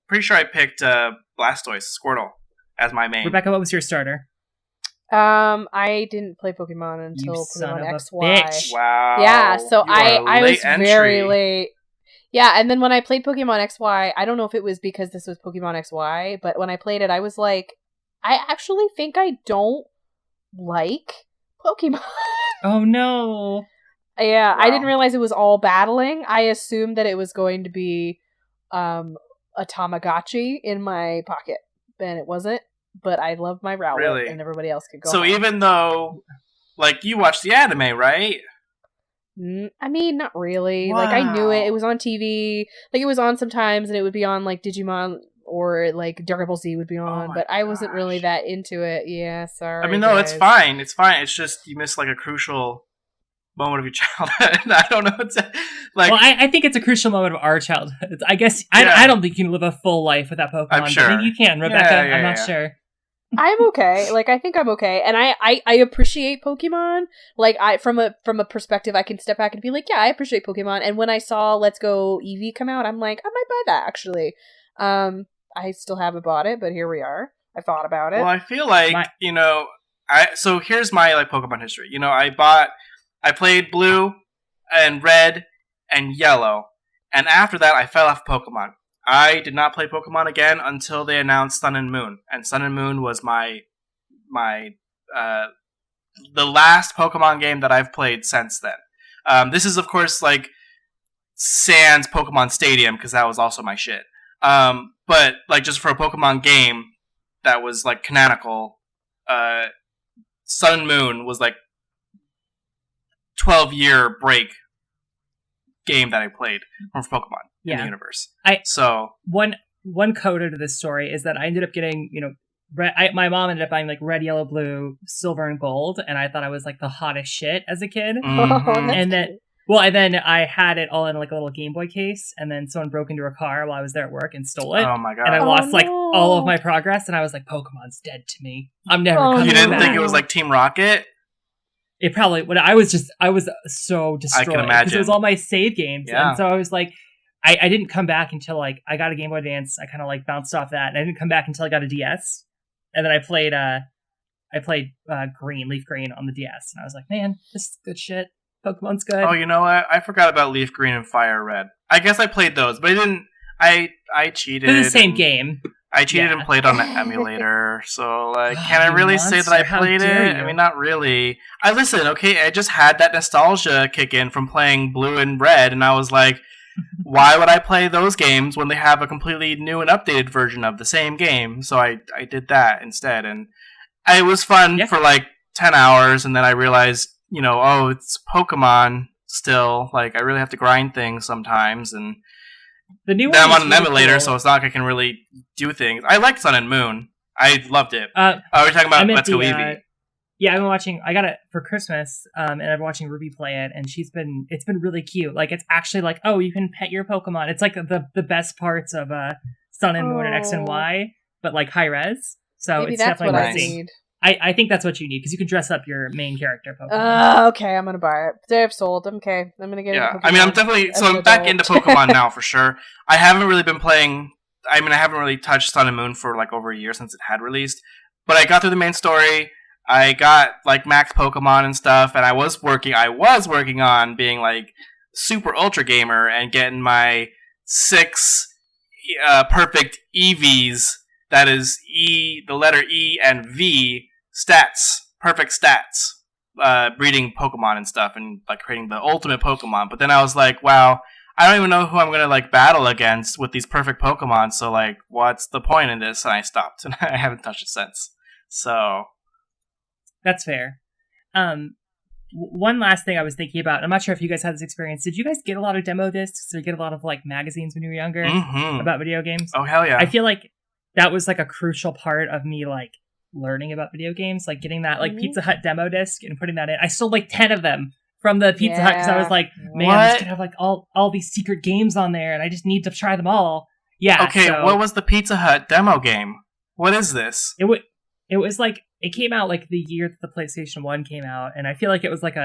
pretty sure I picked Blastoise, Squirtle, as my main. Rebecca, what was your starter? I didn't play Pokemon until You son Pokemon of a XY. bitch. Wow. Yeah, so You are a I was late entry. very late. Yeah, and then when I played Pokemon XY, I don't know if it was because this was Pokemon XY, but when I played it, I was like, I actually think I don't like Pokemon. Oh no. Yeah, Wow. I didn't realize it was all battling. I assumed that it was going to be a Tamagotchi in my pocket, and it wasn't. But I love my Rowlet, Really? and everybody else could go. So home. even though, like, you watched the anime, right? I mean, not really. Like, I knew it. Wow. It was on TV. Like, it was on sometimes, and it would be on, like, Digimon, or, like, Dragon Ball Z would be on. my But I wasn't really gosh. that into it. Yeah, sorry. I mean, no, it's guys. fine. It's fine. It's just you missed, like, a crucial moment of your childhood. I don't know. It's like, Well, I think it's a crucial moment of our childhood. I guess Yeah. I don't think you can live a full life without Pokemon. I'm but sure. maybe you can, Rebecca. Yeah, I'm not yeah. sure. I'm okay. Like, I think I'm okay. And I appreciate Pokemon. Like, from a perspective, I can step back and be like, yeah, I appreciate Pokemon. And when I saw Let's Go Eevee come out, I'm like, I might buy that, actually. I still haven't bought it, but here we are. I thought about it. well, I feel like, so here's my, like, Pokemon history. I played Blue and Red and Yellow, and after that, I fell off Pokemon. I did not play Pokemon again until they announced Sun and Moon, and Sun and Moon was my the last Pokemon game that I've played since then. This is, of course, like, sans Pokemon Stadium, because that was also my shit. But, like, just for a Pokemon game that was, like, canonical, Sun and Moon was, like, 12-year break game that I played from Pokemon in the universe. One one coda to this story is that I ended up getting, my mom ended up buying like red, yellow, blue, silver, and gold, and I thought I was like the hottest shit as a kid. Mhm. And then, and then I had it all in like a little Game Boy case, and then someone broke into a car while I was there at work and stole it. Oh my god! And I lost like all of my progress, and I was like, Pokemon's dead to me. I'm never coming back. You didn't think it was like Team Rocket? It probably, when I was so destroyed. I can imagine. Because it was all my save games. Yeah. And so I was like, I didn't come back until like I got a Game Boy Advance. I kind of like bounced off that, and I didn't come back until I got a DS. And then I played Leaf Green on the DS, and I was like, man, this is good shit. Pokemon's good. Oh, you know what? I forgot about Leaf Green and Fire Red. I guess I played those, but I didn't. I cheated. They're the same game. I cheated and played on the emulator, so like, can I really say that I played it? I mean, not really. Okay, I just had that nostalgia kick in from playing Blue and Red, and I was like, why would I play those games when they have a completely new and updated version of the same game? So I did that instead, and it was fun for like 10 hours, and then I realized, it's Pokemon still. Like, I really have to grind things sometimes, and the new then I'm on an really emulator, cool. so it's not like I can really do things. I liked Sun and Moon. I loved it. We're talking about Let's Go Eevee. Yeah, I've been watching. I got it for Christmas, and I've been watching Ruby play it, and it's been really cute. Like, it's actually like, oh, you can pet your Pokemon. It's like the best parts of Sun and Moon and X and Y, but like high res. So maybe it's that's definitely what worth I seeing. need. I think that's what you need, because you can dress up your main character Pokemon. Okay, I'm gonna buy it. Today I've sold. Okay, I'm gonna get it. Yeah, I mean, I'm definitely I'm back into Pokemon now for sure. I haven't really been playing. I mean, I haven't really touched Sun and Moon for like over a year since it had released. But I got through the main story. I got like max Pokemon and stuff, and I was working on being like super ultra gamer and getting my 6 perfect EVs. That is the letter E and V stats, perfect stats, breeding Pokemon and stuff, and like creating the ultimate Pokemon. But then I was like, wow, I don't even know who I'm gonna like battle against with these perfect Pokemon. So like, what's the point in this? And I stopped, and I haven't touched it since. So that's fair. One last thing I was thinking about. I'm not sure if you guys had this experience. Did you guys get a lot of demo discs or get a lot of like magazines when you were younger about video games? Oh hell yeah! I feel like that was like a crucial part of me like learning about video games, like getting that like Pizza Hut demo disc and putting that in. I sold like 10 of them from the Pizza Hut because I was like, man, I'm just gonna have like all these secret games on there, and I just need to try them all. Yeah. Okay, so, what was the Pizza Hut demo game? What is this? It was like, it came out like the year that the PlayStation 1 came out, and I feel like it was like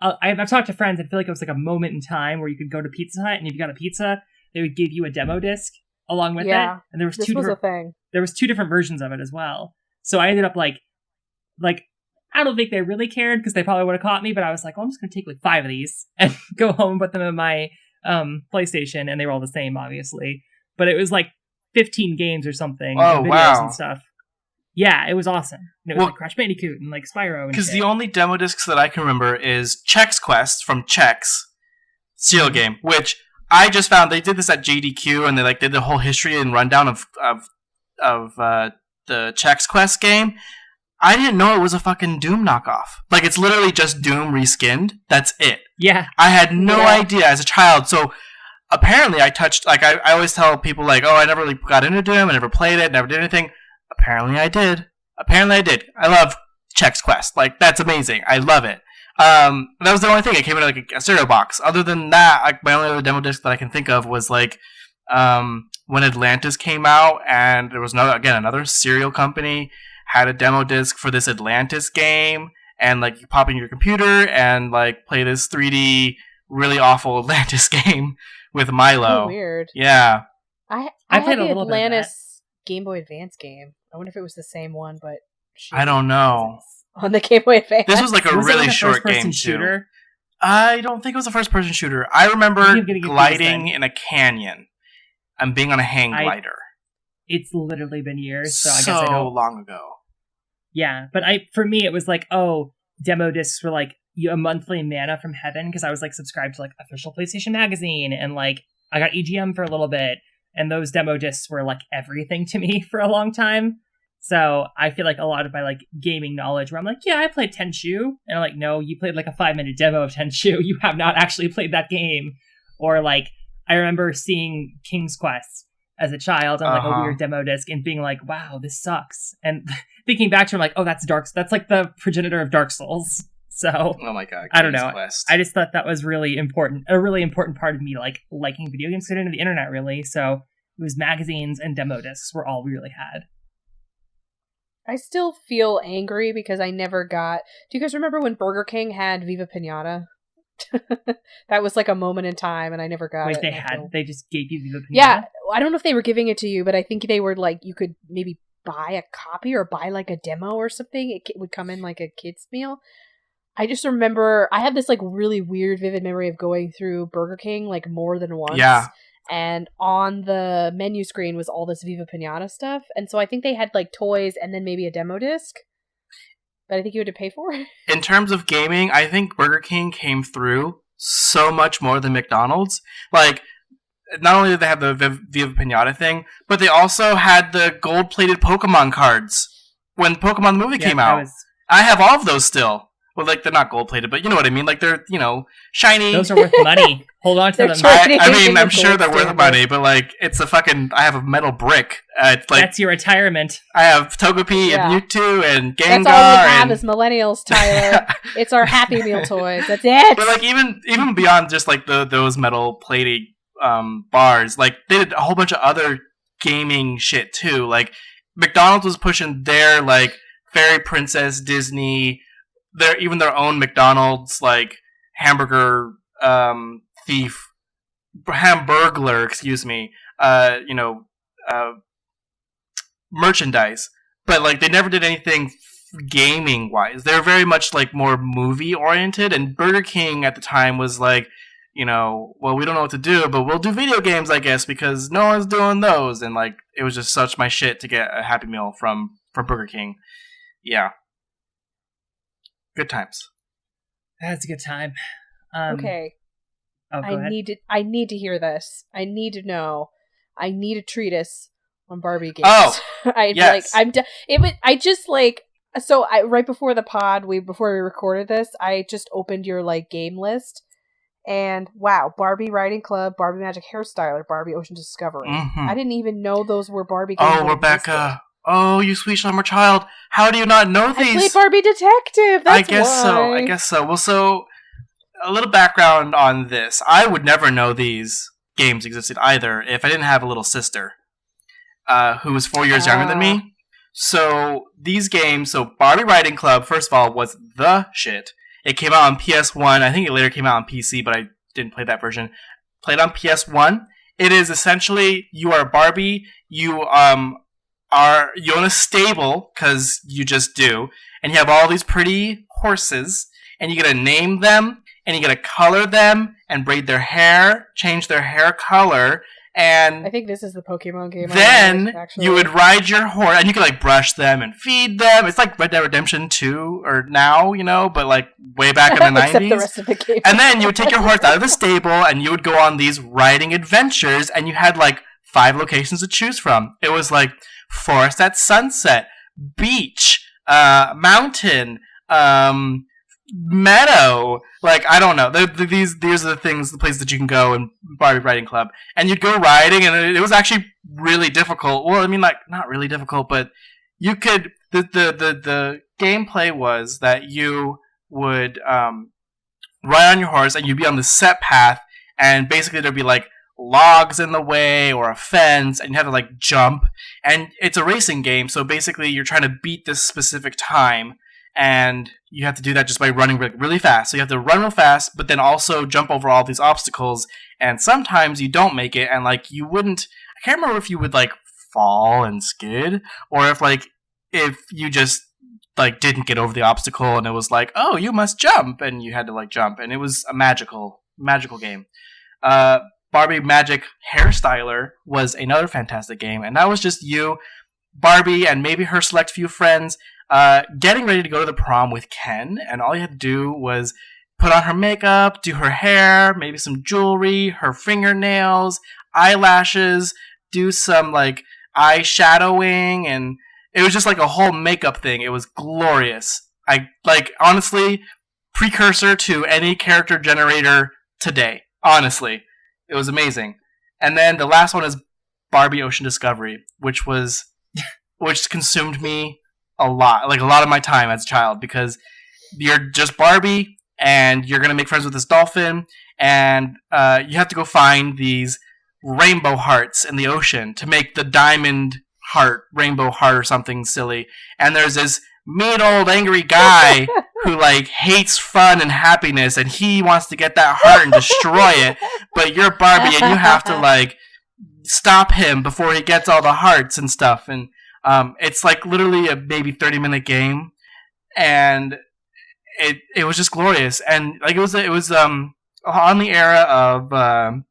I've talked to friends and feel like it was like a moment in time where you could go to Pizza Hut, and if you got a pizza, they would give you a demo disc along with it. And there was there was 2 different versions of it as well. So I ended up like I don't think they really cared, because they probably would have caught me, but I was like, well, I'm just going to take like 5 of these and go home and put them in my PlayStation, and they were all the same, obviously. But it was like 15 games or something, and videos and stuff. Yeah, it was awesome. And it was like Crash Bandicoot and like Spyro. Because the only demo discs that I can remember is Chex Quest from Chex, serial game, which I just found they did this at AGDQ, and they like did the whole history and rundown of the Chex Quest game. I didn't know it was a fucking Doom knockoff. Like, it's literally just Doom reskinned. That's it. Yeah. I had no idea as a child. So apparently I touched, like, I always tell people, like, oh, I never really got into Doom, I never played it, never did anything. Apparently I did. I love Chex Quest. Like, that's amazing. I love it. That was the only thing. It came in like a stereo box. Other than that, like, my only other demo disc that I can think of was like when Atlantis came out, and there was another cereal company had a demo disc for this Atlantis game, and like you pop in your computer and like play this 3D really awful Atlantis game with Milo. Oh, weird. Yeah. I played had a the little bit of Atlantis Game Boy Advance game. I wonder if it was the same one, but I don't know. On the Game Boy Advance. This was like a really short game too. I don't think it was a first-person shooter. I remember gliding in a canyon. I'm being on a hang glider. It's literally been years, so I guess so I don't. long ago. Yeah, but for me, it was like, oh, demo discs were like a monthly manna from heaven, because I was like subscribed to like official PlayStation magazine, and like I got EGM for a little bit, and those demo discs were like everything to me for a long time. So I feel like a lot of my like gaming knowledge, where I'm like, yeah, I played Tenchu, and I'm like, no, you played like a 5-minute demo of Tenchu. You have not actually played that game. Or like, I remember seeing King's Quest, as a child on like a weird demo disc and being like, wow, this sucks. And thinking back to it, I'm like, oh, that's like the progenitor of Dark Souls. So, oh my god, I don't know. Quest. I just thought that was really important, a really important part of me, like liking video games, getting into the internet, really. So it was magazines and demo discs were all we really had. I still feel angry because I never got. Do you guys remember when Burger King had Viva Pinata? That was like a moment in time, and I never got it. Wait, they just gave you Viva Pinata? Yeah, I don't know if they were giving it to you, but I think they were like, you could maybe buy a copy or buy like a demo or something. It would come in like a kid's meal. I just remember I had this like really weird, vivid memory of going through Burger King like more than once. Yeah. And on the menu screen was all this Viva Pinata stuff. And so I think they had like toys and then maybe a demo disc that I think you had to pay for. In terms of gaming, I think Burger King came through so much more than McDonald's. Like, not only did they have the Viva Pinata thing, but they also had the gold-plated Pokemon cards when Pokemon the movie came out. I have all of those still. Well, like, they're not gold-plated, but you know what I mean. Like, they're, shiny. Those are worth money. Hold on to them. I mean, I'm sure they're worth money, but, like, it's I have a metal brick. It's like, that's your retirement. I have Togepi and Mewtwo and Gengar. That's all we have as millennials, Tyler. It's our Happy Meal toys. That's it. But, like, even beyond just, like, those metal-plated bars, like, they did a whole bunch of other gaming shit, too. Like, McDonald's was pushing their, like, Fairy Princess, Disney... even their own McDonald's like hamburger hamburglar, excuse me, merchandise. But like they never did anything gaming wise. They're very much like more movie oriented. And Burger King at the time was like, well, we don't know what to do, but we'll do video games, I guess, because no one's doing those. And like it was just such my shit to get a Happy Meal from Burger King. Yeah. Good times. That's a good time. Okay. Oh, go ahead. I need to hear this. I need to know. I need a treatise on Barbie games. Oh, yes. Right before the pod, before we recorded this, I just opened your like game list, and wow, Barbie Riding Club, Barbie Magic Hairstyler, Barbie Ocean Discovery. Mm-hmm. I didn't even know those were Barbie games. Oh, Rebecca. Oh, you sweet summer child. How do you not know these? I played Barbie Detective. That's I guess so. Well, so a little background on this. I would never know these games existed either if I didn't have a little sister who was 4 years younger than me. So these games, Barbie Riding Club, first of all, was the shit. It came out on PS1. I think it later came out on PC, but I didn't play that version. Played on PS1. It is essentially, you are Barbie, you own a stable, because you just do, and you have all these pretty horses, and you gotta name them, and you gotta color them, and braid their hair, change their hair color, and I think this is the Pokemon game. Then you would ride your horse, and you could like brush them and feed them. It's like Red Dead Redemption 2, or now, but like way back in the 90s. Except the rest of the game. And then you would take your horse out of the stable, and you would go on these riding adventures, and you had like 5 locations to choose from. It was like forest at sunset, beach, mountain, meadow, like I don't know. These are the places that you can go in Barbie Riding Club, and you'd go riding, and it was actually really difficult. Well, I mean, like not really difficult, but you could. The gameplay was that you would ride on your horse, and you'd be on the set path, and basically there'd be like logs in the way or a fence, and you have to like jump, and it's a racing game, so basically you're trying to beat this specific time, and you have to do that just by running really fast. So you have to run real fast, but then also jump over all these obstacles, and sometimes you don't make it, and like I can't remember if you would like fall and skid, or if you just like didn't get over the obstacle and it was like, oh, you must jump, and you had to like jump, and it was a magical game. Barbie Magic Hairstyler was another fantastic game, and that was just you, Barbie, and maybe her select few friends getting ready to go to the prom with Ken, and all you had to do was put on her makeup, do her hair, maybe some jewelry, her fingernails, eyelashes, do some like eyeshadowing, and it was just like a whole makeup thing. It was glorious. Honestly, precursor to any character generator today. Honestly. It was amazing. And then the last one is Barbie Ocean Discovery, which consumed me a lot, like a lot of my time as a child, because you're just Barbie and you're gonna make friends with this dolphin, and you have to go find these rainbow hearts in the ocean to make the diamond heart, rainbow heart or something silly. And there's this mean old angry guy who like hates fun and happiness, and he wants to get that heart and destroy it, but you're Barbie and you have to like stop him before he gets all the hearts and stuff. And it's like literally a maybe 30-minute game, and it was just glorious. And like it was on the era of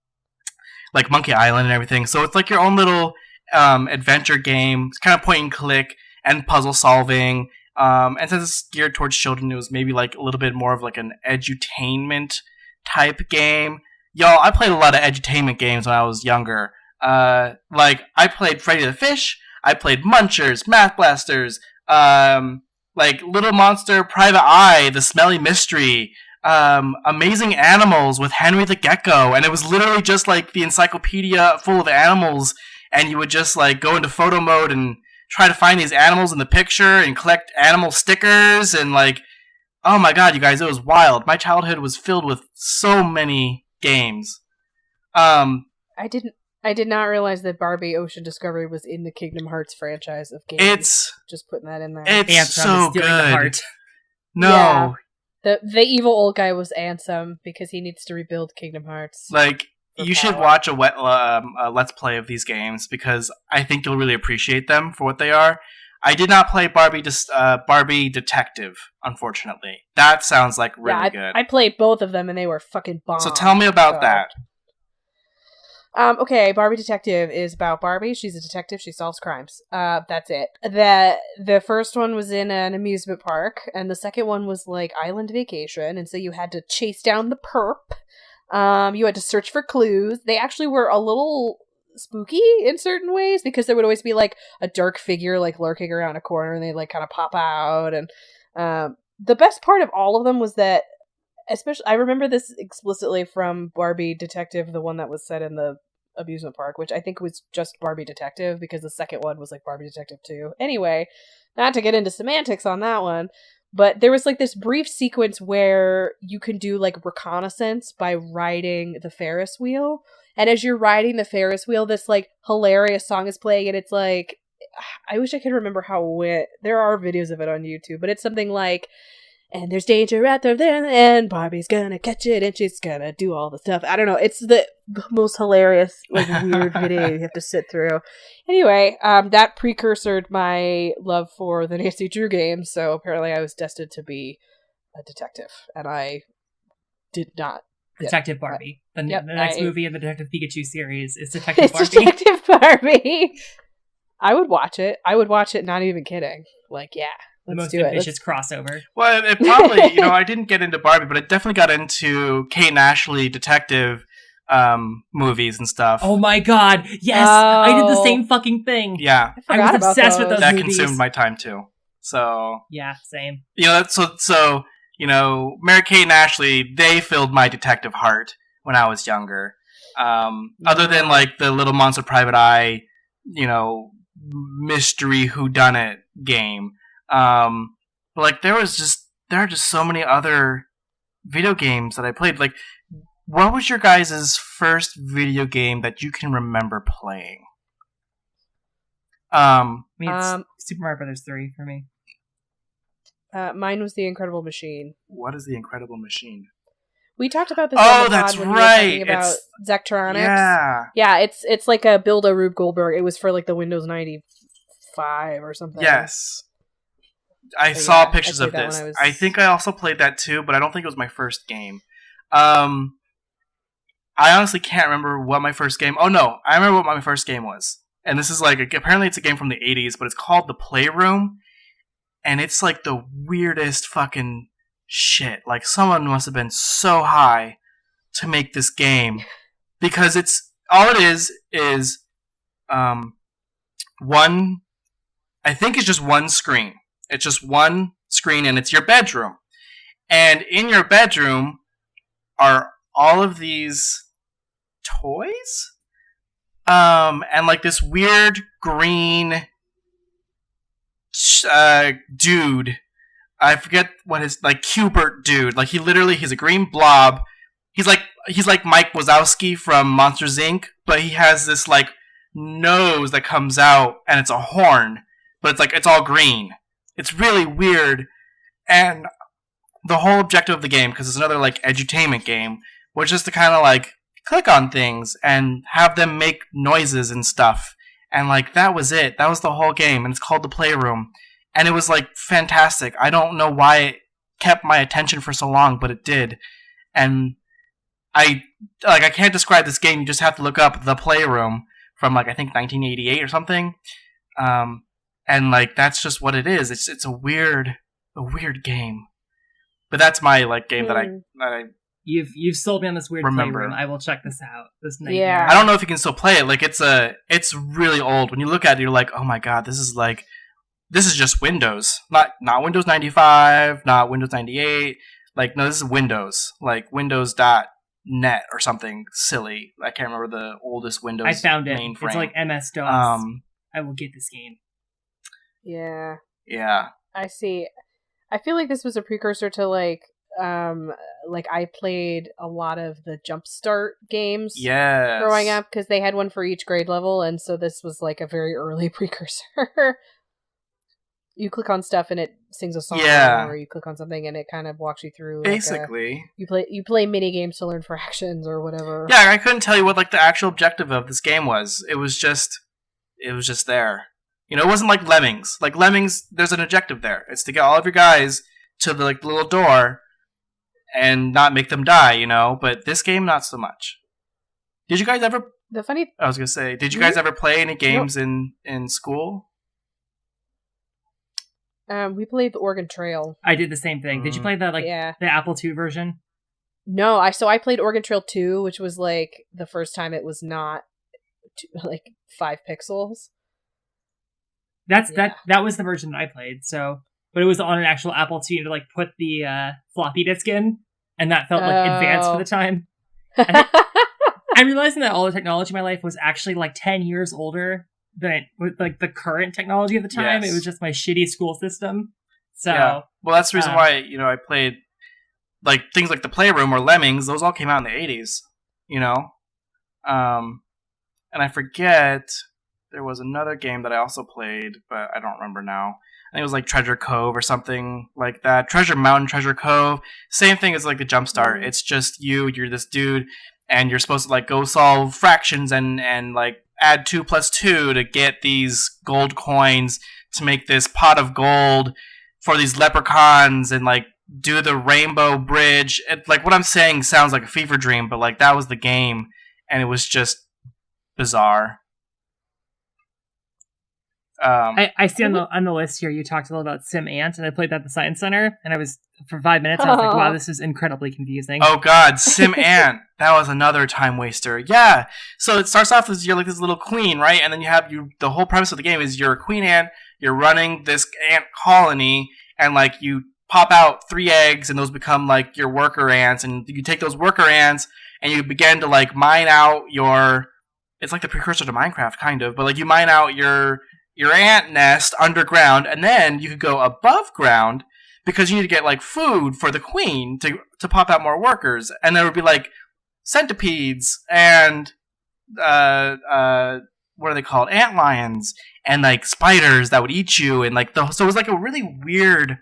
like Monkey Island and everything, so it's like your own little adventure game. It's kind of point and click and puzzle solving. And since it's geared towards children, it was maybe like a little bit more of like an edutainment type game. Y'all, I played a lot of edutainment games when I was younger. Like I played Freddy the Fish, I played Munchers, Math Blasters, like Little Monster, Private Eye, The Smelly Mystery, Amazing Animals with Henry the Gecko, and it was literally just like the encyclopedia full of animals, and you would just like go into photo mode and try to find these animals in the picture and collect animal stickers, and like, oh my god, you guys, it was wild. My childhood was filled with so many games. I did not realize that Barbie Ocean Discovery was in the Kingdom Hearts franchise of games. It's just putting that in there. It's so good. The heart. No. Yeah. The evil old guy was Ansem because he needs to rebuild Kingdom Hearts. Like, you should watch a Let's Play of these games, because I think you'll really appreciate them for what they are. I did not play Barbie Detective, unfortunately. That sounds like really good. I played both of them and they were fucking bomb. So tell me about that. Okay, Barbie Detective is about Barbie. She's a detective. She solves crimes. That's it. The first one was in an amusement park, and the second one was like Island Vacation, and so you had to chase down the perp. You had to search for clues. They actually were a little spooky in certain ways, because there would always be like a dark figure like lurking around a corner, and they'd like kind of pop out. And the best part of all of them was that, especially, I remember this explicitly from Barbie Detective, the one that was set in the amusement park, which I think was just Barbie Detective, because the second one was like Barbie Detective 2. Anyway, not to get into semantics on that one, but there was like this brief sequence where you can do like reconnaissance by riding the Ferris wheel. And as you're riding the Ferris wheel, this like hilarious song is playing, and it's like, I wish I could remember how it went. There are videos of it on YouTube, but it's something like, and there's danger out there, and Barbie's gonna catch it, and she's gonna do all the stuff. I don't know. It's the most hilarious, like, weird video you have to sit through. Anyway, that precursored my love for the Nancy Drew games, so apparently I was destined to be a detective, and I did not. Detective Barbie. The next movie in the Detective Pikachu series is Detective Barbie. Detective Barbie. I would watch it. Not even kidding. Like, yeah. The most ambitious crossover. Well, it probably, I didn't get into Barbie, but I definitely got into Kate and Ashley detective movies and stuff. Oh my god, yes! I did the same fucking thing. Yeah. I was obsessed with those that movies. That consumed my time too. So... Yeah, same. So Mary Kate and Ashley, they filled my detective heart when I was younger. Other than, like, the Little Monster Private Eye, mystery whodunit game. But like there are just so many other video games that I played. Like, what was your guys' first video game that you can remember playing? It's Super Mario Brothers 3 for me. Mine was The Incredible Machine. What is The Incredible Machine? We talked about this on the that's pod when right. We were talking about Zectronics. Yeah. Yeah, it's like a build a Rube Goldberg. It was for like the Windows 95 or something. Yes. I saw pictures of this. I think I also played that too, but I don't think it was my first game. I honestly can't remember what my first game... Oh no, I remember what my first game was. And this is like, apparently it's a game from the 80s, but it's called The Playroom. And it's like the weirdest fucking shit. Like, someone must have been so high to make this game. Because it's... All it is one... I think it's just one screen. It's just one screen, and it's your bedroom. And in your bedroom are all of these toys, and like this weird green dude. I forget what his like Cubert dude. Like he's a green blob. He's like Mike Wazowski from Monsters Inc. But he has this like nose that comes out and it's a horn, but it's all green. It's really weird, and the whole objective of the game, because it's another like edutainment game, was just to kind of like click on things and have them make noises and stuff, and like that was it. That was the whole game, and it's called The Playroom, and it was like fantastic. I don't know why it kept my attention for so long, but it did, and I can't describe this game. You just have to look up The Playroom from like I think 1988 or something, and like that's just what it is. It's a weird game. But that's my like game that I You've sold me on this weird remember. Playroom. I will check this out. This nightmare. Yeah. I don't know if you can still play it. Like it's really old. When you look at it, you're like, oh my god, this is just Windows, not Windows 95, not Windows 98. Like no, this is Windows, like Windows.net or something silly. I can't remember the oldest Windows. I found it. mainframe. It's like MS DOS. I will get this game. Yeah. Yeah. I see. I feel like this was a precursor to like I played a lot of the Jumpstart games growing up because they had one for each grade level, and so this was like a very early precursor. You click on stuff and it sings a song, or you click on something and it kind of walks you through. Basically, you play mini games to learn fractions or whatever. Yeah, I couldn't tell you what like the actual objective of this game was. It was just there. You know, it wasn't like Lemmings. Like Lemmings, there's an objective there. It's to get all of your guys to the like little door and not make them die, you know? But this game, not so much. Did you guys ever... I was going to say, did you guys ever play any games in school? We played the Oregon Trail. I did the same thing. Did you play the the Apple II version? No, I played Oregon Trail 2, which was like the first time it was not like 5 pixels. That was the version that I played. So, but it was on an actual Apple II to like put the floppy disk in, and that felt like advanced for the time. I'm realizing that all the technology in my life was actually like 10 years older than like the current technology at the time. Yes. It was just my shitty school system. So, well, that's the reason why I played like things like The Playroom or Lemmings. Those all came out in the 80s. You know, and I forget. There was another game that I also played, but I don't remember now. I think it was like Treasure Cove or something like that. Treasure Mountain, Treasure Cove. Same thing as like the Jumpstart. It's just you're this dude, and you're supposed to like go solve fractions and like add 2 + 2 to get these gold coins to make this pot of gold for these leprechauns and like do the rainbow bridge. Like what I'm saying sounds like a fever dream, but like that was the game, and it was just bizarre. I see on the list here you talked a little about Sim Ant, and I played that at the Science Center, and I was for 5 minutes and I was like, wow, this is incredibly confusing. Oh god, Sim Ant. That was another time waster. Yeah. So it starts off as you're like this little queen, right? And then you have the whole premise of the game is you're a queen ant, you're running this ant colony, and like you pop out 3 eggs and those become like your worker ants, and you take those worker ants and you begin to like mine out it's like the precursor to Minecraft kind of, but like you mine out your ant nest underground, and then you could go above ground because you need to get like food for the queen to pop out more workers, and there would be like centipedes and what are they called, ant lions, and like spiders that would eat you, and like so it was like a really weird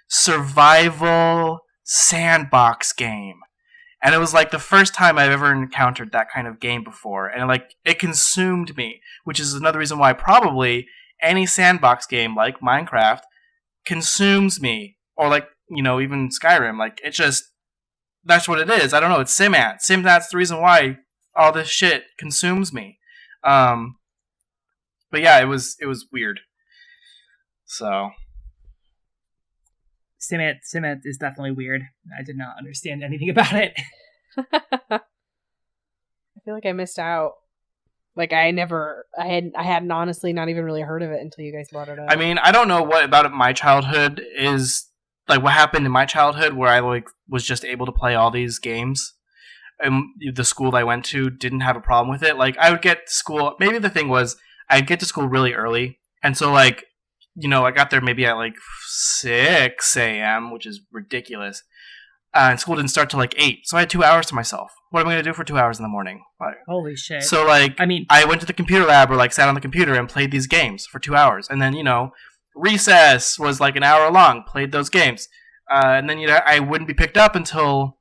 survival sandbox game. And it was like the first time I've ever encountered that kind of game before. And like it consumed me, which is another reason why probably any sandbox game like Minecraft consumes me. Or like, even Skyrim. Like it just, that's what it is. I don't know. It's SimAnt. SimAnt's the reason why all this shit consumes me. But yeah, it was weird. So. SimAnt is definitely weird. I did not understand anything about it. I feel like I missed out. Like I hadn't honestly not even really heard of it until you guys brought it up. I mean, I don't know what about my childhood is like what happened in my childhood where I like was just able to play all these games. the school that I went to didn't have a problem with it. Like, I would get to school. Maybe the thing was I'd get to school really early, and so like, I got there maybe at like 6 a.m., which is ridiculous. And school didn't start till like 8, so I had 2 hours to myself. What am I going to do for 2 hours in the morning? Like, holy shit! So like, I went to the computer lab or like sat on the computer and played these games for 2 hours, and then recess was like an hour long. Played those games, and then I wouldn't be picked up until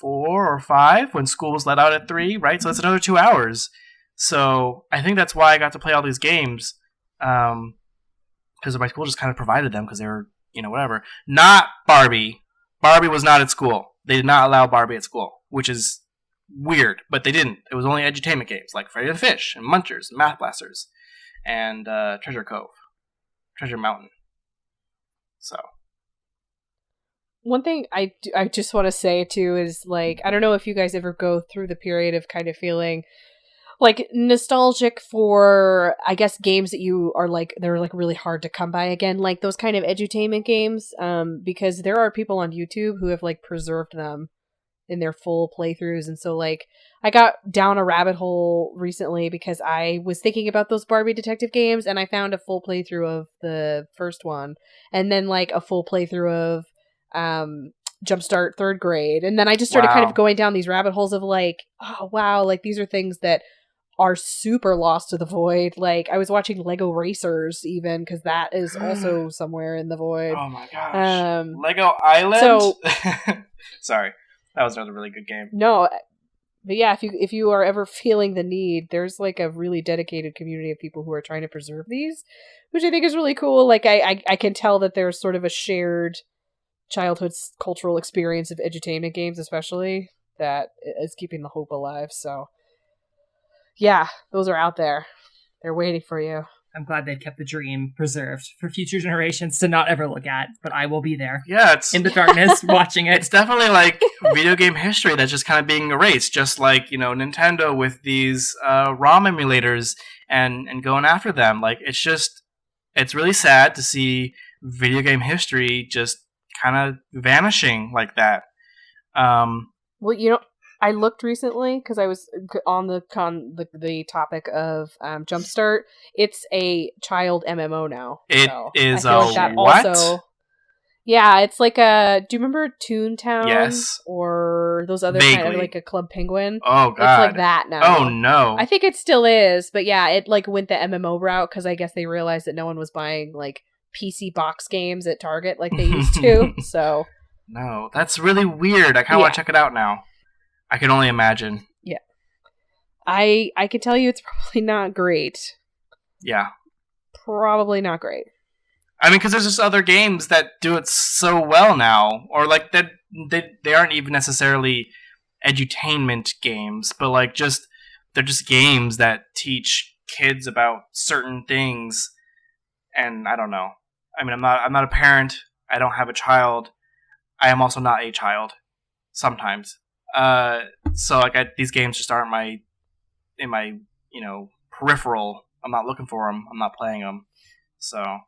4 or 5 when school was let out at 3. Right, so that's another 2 hours. So I think that's why I got to play all these games, because my school just kind of provided them because they were whatever. Not Barbie. Barbie was not at school. They did not allow Barbie at school, which is weird, but they didn't. It was only edutainment games like Freddy the Fish and Munchers and Math Blasters and Treasure Mountain. So one thing I just want to say too is, like, I don't know if you guys ever go through the period of kind of feeling like nostalgic for, I guess, games that you are like, they're like really hard to come by again, like those kind of edutainment games, because there are people on YouTube who have like preserved them in their full playthroughs. And so like, I got down a rabbit hole recently because I was thinking about those Barbie detective games, and I found a full playthrough of the first one, and then like a full playthrough of Jumpstart Third Grade, and then I just started kind of going down these rabbit holes of like, oh wow, like these are things that are super lost to the void. Like, I was watching Lego Racers even, because that is also somewhere in the void. Oh my gosh. Lego Island? So, sorry. That was another really good game. No, but yeah, if you are ever feeling the need, there's like a really dedicated community of people who are trying to preserve these, which I think is really cool. Like, I can tell that there's sort of a shared childhood cultural experience of edutainment games, especially, that is keeping the hope alive. So yeah, those are out there. They're waiting for you. I'm glad they've kept the dream preserved for future generations to not ever look at, but I will be there. Yeah, it's in the darkness watching it. It's definitely like video game history that's just kind of being erased, just like, Nintendo with these ROM emulators and going after them. Like, it's really sad to see video game history just kind of vanishing like that. Well, I looked recently because I was on the topic of Jumpstart. It's a child MMO now. It so is I feel like that what? Also, yeah, it's like a. Do you remember Toontown? Yes. Or those other kind of like a Club Penguin? Oh god, it's like that now. Oh no, I think it still is, but yeah, it like went the MMO route because I guess they realized that no one was buying like PC box games at Target like they used to. So no, that's really weird. I kind of want to check it out now. I can only imagine. Yeah. I can tell you it's probably not great. Yeah. Probably not great. I mean, because there's just other games that do it so well now. Or like that they aren't even necessarily edutainment games, but like they're just games that teach kids about certain things. And I don't know. I mean, I'm not a parent. I don't have a child. I am also not a child. Sometimes. So like these games just aren't in my peripheral. I'm not looking for them. I'm not playing them. So,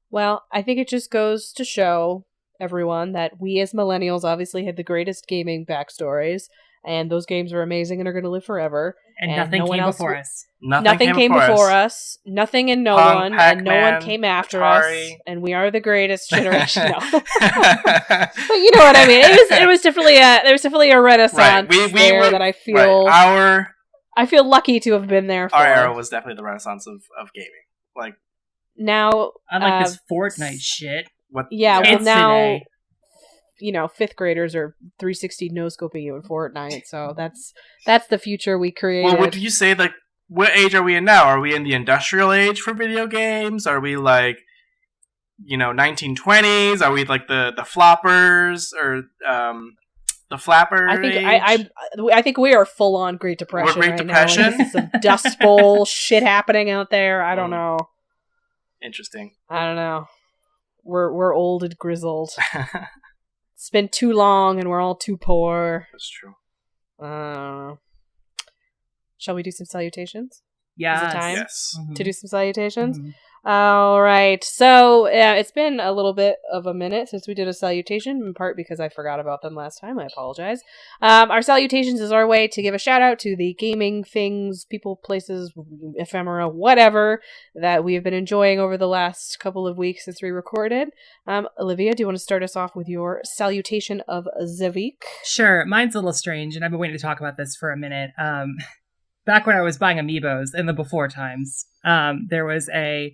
well, I think it just goes to show everyone that we as millennials obviously had the greatest gaming backstories, and those games are amazing and are going to live forever. And nothing came before us. Nothing came before us. Nothing and no Pong, one, Pac-Man, and no one came after Atari. us. And we are the greatest generation. No. But you know what I mean. It was definitely a renaissance there that I feel. Right. I feel lucky to have been there for. Our era was definitely the renaissance of gaming. Like now, unlike this Fortnite shit. What? Yeah, well now. Today. 5th graders are 360 no-scoping you in Fortnite, so that's the future we created. Well, what do you say, like, what age are we in now? Are we in the industrial age for video games? Are we, like, 1920s? Are we, like, the floppers, or, the flappers? I think we are full-on Great Depression Great Depression? now. Some Dust Bowl shit happening out there. I don't know. Interesting. I don't know. We're old and grizzled. It's been too long, and we're all too poor. That's true. Shall we do some salutations? Yes. Is it time Yes. to do some salutations? Mhm. All right. So it's been a little bit of a minute since we did a salutation, in part because I forgot about them last time. I apologize. Our salutations is our way to give a shout out to the gaming things, people, places, ephemera, whatever that we have been enjoying over the last couple of weeks since we recorded. Olivia, do you want to start us off with your salutation of the week? Sure. Mine's a little strange, and I've been waiting to talk about this for a minute. Back when I was buying amiibos in the before times, there was a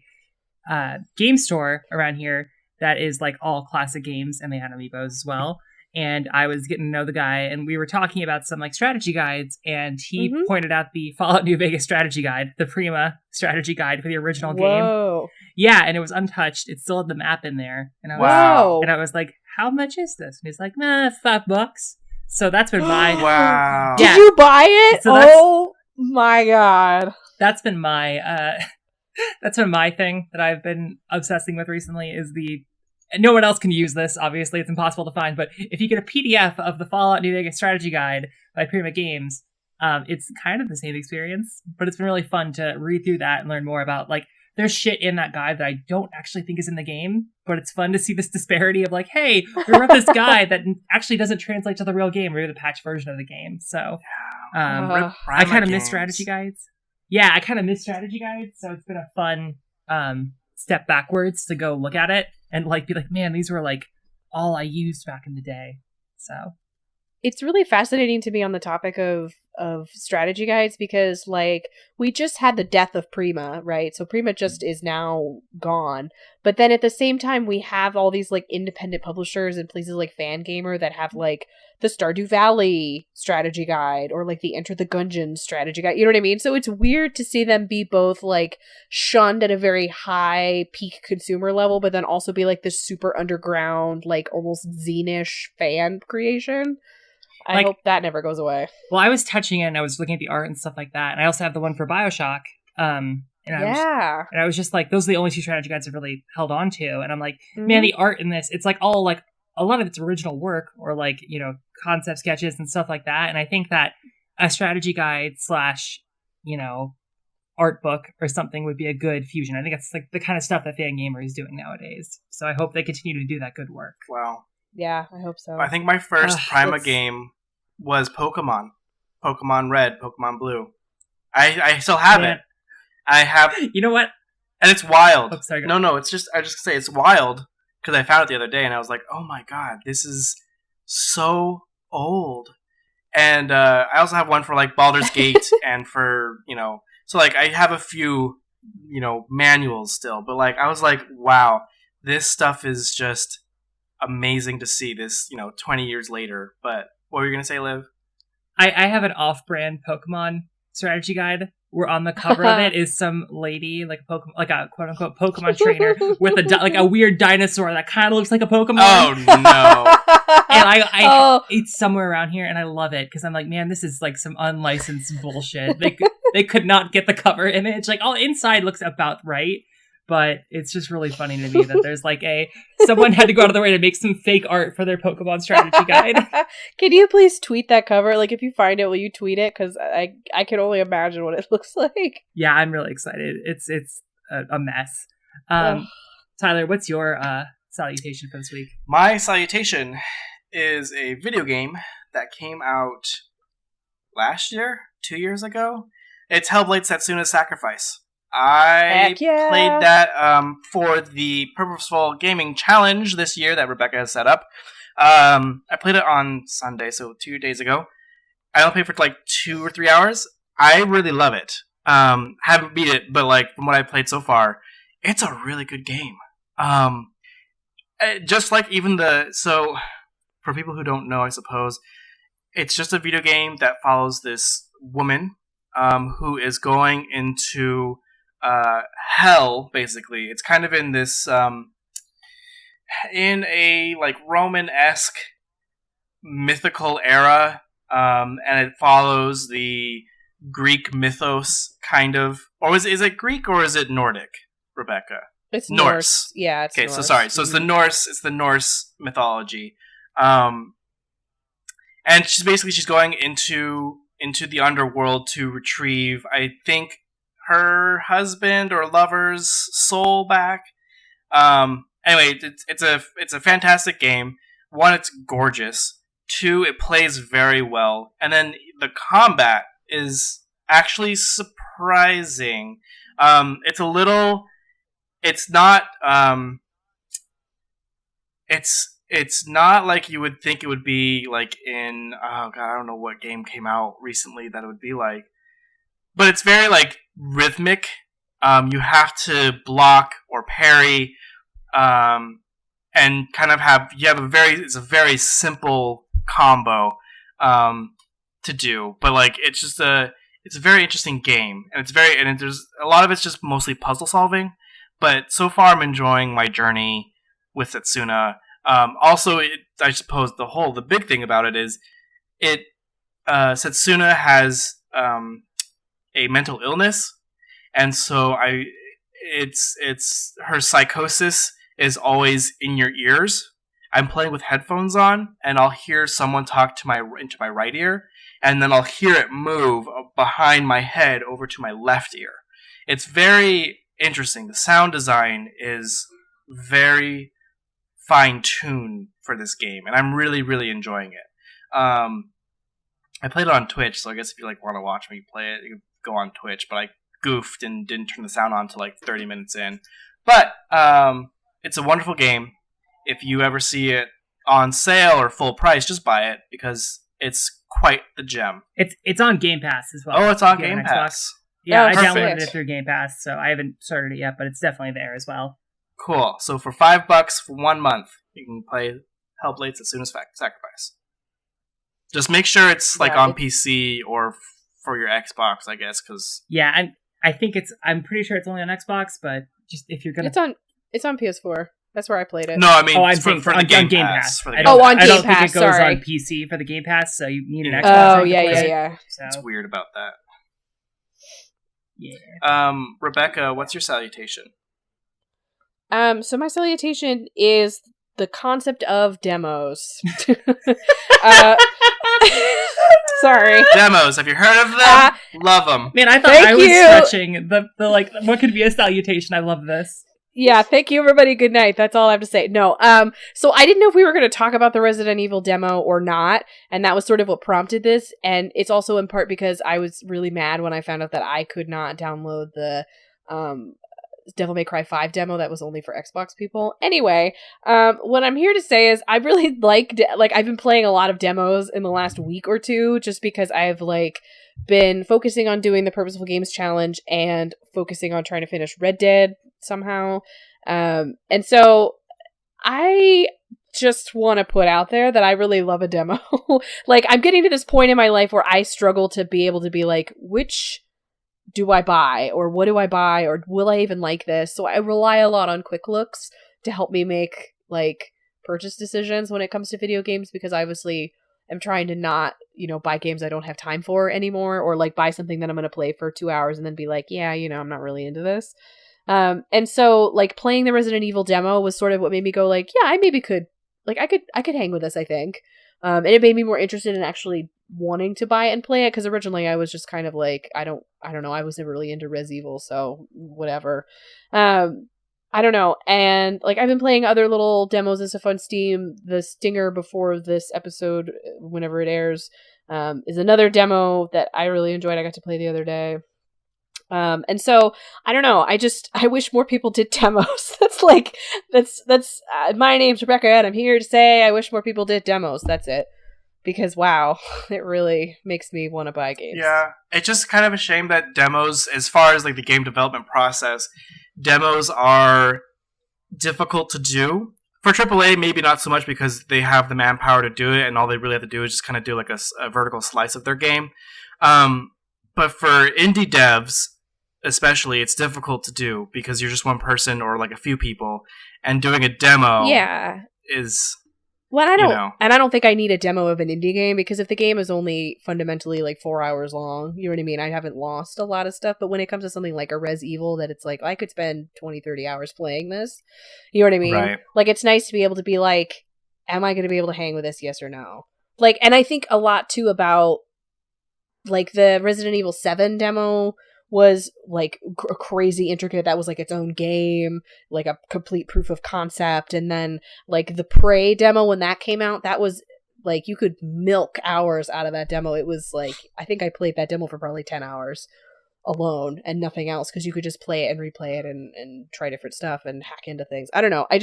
game store around here that is like all classic games, and they had amiibos as well. And I was getting to know the guy, and we were talking about some like strategy guides, and he pointed out the Fallout New Vegas strategy guide, the Prima strategy guide for the original game. Yeah, and it was untouched. It still had the map in there. And I was like, how much is this? And he's like, $5. So that's been my Wow. Did you buy it? So oh my god. That's been my that's been my thing that I've been obsessing with recently is and no one else can use this, obviously, it's impossible to find, but if you get a PDF of the Fallout New Vegas strategy guide by Prima Games, it's kind of the same experience, but it's been really fun to read through that and learn more about, like, there's shit in that guide that I don't actually think is in the game, but it's fun to see this disparity of like, hey, we wrote this guide that actually doesn't translate to the real game, or the patch version of the game, so I kind of miss strategy guides. Yeah, I kind of miss strategy guides, so it's been a fun step backwards to go look at it and like be like, man, these were like all I used back in the day. So it's really fascinating to me on the topic of strategy guides because like we just had the death of Prima, right? So Prima just is now gone. But then at the same time we have all these like independent publishers and places like Fangamer that have like the Stardew Valley strategy guide or like the Enter the Gungeon strategy guide. You know what I mean? So it's weird to see them be both like shunned at a very high peak consumer level, but then also be like this super underground, like almost zine-ish fan creation. I hope that never goes away. Well, I was touching it and I was looking at the art and stuff like that. And I also have the one for Bioshock. And I was just like, those are the only two strategy guides I've really held on to. And I'm like, man, the art in this, it's like all like a lot of it's original work or like, you know, concept sketches and stuff like that. And I think that a strategy guide / you know, art book or something would be a good fusion. I think that's like the kind of stuff that Fangamer is doing nowadays. So I hope they continue to do that good work. Wow. Yeah, I hope so. I think my first Prima game was Pokemon Red, Pokemon Blue. I still have it. I have. You know what? And it's wild. Oops, sorry, no, it's just I just say it's wild because I found it the other day and I was like, oh my god, this is so old. And I also have one for like Baldur's Gate and for so like I have a few manuals still, but like I was like, wow, this stuff is just amazing to see this 20 years later. But what were you gonna say, Liv? I have an off-brand Pokemon strategy guide where on the cover of it is some lady like a quote-unquote Pokemon trainer with a weird dinosaur that kind of looks like a Pokemon. Oh no. And it's somewhere around here and I love it because I'm like, man, this is like some unlicensed bullshit. They could not get the cover image. Like all inside looks about right. But it's just really funny to me that there's like someone had to go out of their way to make some fake art for their Pokemon strategy guide. Can you please tweet that cover? Like if you find it, will you tweet it? Because I can only imagine what it looks like. Yeah, I'm really excited. It's a mess. Tyler, what's your salutation for this week? My salutation is a video game that came out last year, 2 years ago. It's Hellblade: Setsuna's Sacrifice. I played that for the Purposeful Gaming Challenge this year that Rebecca has set up. I played it on Sunday, so 2 days ago. I only played for like 2 or 3 hours. I really love it. Haven't beat it, but like from what I've played so far, it's a really good game. Just like so for people who don't know, I suppose, it's just a video game that follows this woman who is going into hell, basically. It's kind of in this in a like Roman-esque mythical era, and it follows the Greek mythos kind of, or is it Greek or is it Nordic, Rebecca? It's Norse. Yeah, it's Norse. So sorry. So it's the Norse mythology. And she's going into the underworld to retrieve, I think her husband or lover's soul back. Anyway, it's a fantastic game. One, it's gorgeous. Two, it plays very well. And then the combat is actually surprising. It's a little... It's not... It's not like you would think it would be like in... Oh, God, I don't know what game came out recently that it would be like. But it's very, like, rhythmic. You have to block or parry... and kind of it's a very simple combo to do, but like it's a very interesting game, and there's a lot of it's just mostly puzzle solving. But so far, I'm enjoying my journey with Setsuna. Also, I suppose the big thing about it is Setsuna has a mental illness, and so it's her psychosis is always in your ears. I'm playing with headphones on, and I'll hear someone talk into my right ear, and then I'll hear it move behind my head over to my left ear. It's very interesting. The sound design is very fine-tuned for this game, and I'm really, really enjoying it. I played it on Twitch, so I guess if you want to watch me play it, you can go on Twitch, but I goofed and didn't turn the sound on until 30 minutes in. But it's a wonderful game. If you ever see it on sale or full price, just buy it, because it's quite the gem. It's on Game Pass as well. Oh, it's on Game Pass. Yeah, I perfect. downloaded it through Game Pass, so I haven't started it yet, but it's definitely there as well. Cool. So for $5 for 1 month, you can play Hellblade as soon as Sacrifice. Just make sure it's on PC or for your Xbox, I guess, because I'm pretty sure it's only on Xbox, but just if you're gonna, it's on PS4. That's where I played it. No, I mean, for the Game Pass. On Game Pass. I don't think it goes sorry. on PC for the Game Pass, so you need an Xbox. Oh, yeah. So. It's weird about that. Yeah. Rebecca, what's your salutation? So my salutation is the concept of demos. Sorry. Demos. Have you heard of them? Love them. Man, I thought I was stretching the what could be a salutation. I love this. Yeah, thank you, everybody. Good night. That's all I have to say. No, so I didn't know if we were going to talk about the Resident Evil demo or not, and that was sort of what prompted this, and it's also in part because I was really mad when I found out that I could not download the Devil May Cry 5 demo that was only for Xbox people. Anyway, what I'm here to say is I really I've been playing a lot of demos in the last week or two, just because I've been focusing on doing the Purposeful Games Challenge and focusing on trying to finish Red Dead somehow. And so I just want to put out there that I really love a demo. I'm getting to this point in my life where I struggle to be able to be which do I buy, or what do I buy, or will I even like this? So I rely a lot on quick looks to help me make purchase decisions when it comes to video games, because obviously I'm trying to not, buy games I don't have time for anymore, or buy something that I'm going to play for 2 hours and then be I'm not really into this. And so playing the Resident Evil demo was sort of what made me go I maybe could, I could hang with this, I think. And it made me more interested in actually wanting to buy it and play it, because originally I was just kind of I don't know, I was never really into Res Evil, so whatever. I don't know. And I've been playing other little demos and stuff on Steam. The stinger before this episode, whenever it airs, is another demo that I really enjoyed. I got to play the other day. And so I don't know. I wish more people did demos. That's my name's Rebecca, and I'm here to say I wish more people did demos. That's it. Because wow, it really makes me want to buy games. Yeah, it's just kind of a shame that demos, as far as the game development process, demos are difficult to do. For AAA, maybe not so much, because they have the manpower to do it, and all they really have to do is just kind of do a vertical slice of their game. But for indie devs, especially, it's difficult to do because you're just one person or a few people, and doing a demo is... Well, I don't think I need a demo of an indie game, because if the game is only fundamentally 4 hours long, you know what I mean? I haven't lost a lot of stuff, but when it comes to something like a Res Evil, that it's I could spend 20, 30 hours playing this, you know what I mean? Right. It's nice to be able to be am I going to be able to hang with this, yes or no? And I think a lot too about the Resident Evil 7 demo was like crazy intricate. That was like its own game, like a complete proof of concept. And then like the Prey demo, when that came out, that was like you could milk hours out of that demo. It was like, I think I played that demo for probably 10 hours alone and nothing else, because you could just play it and replay it and try different stuff and hack into things. I don't know. I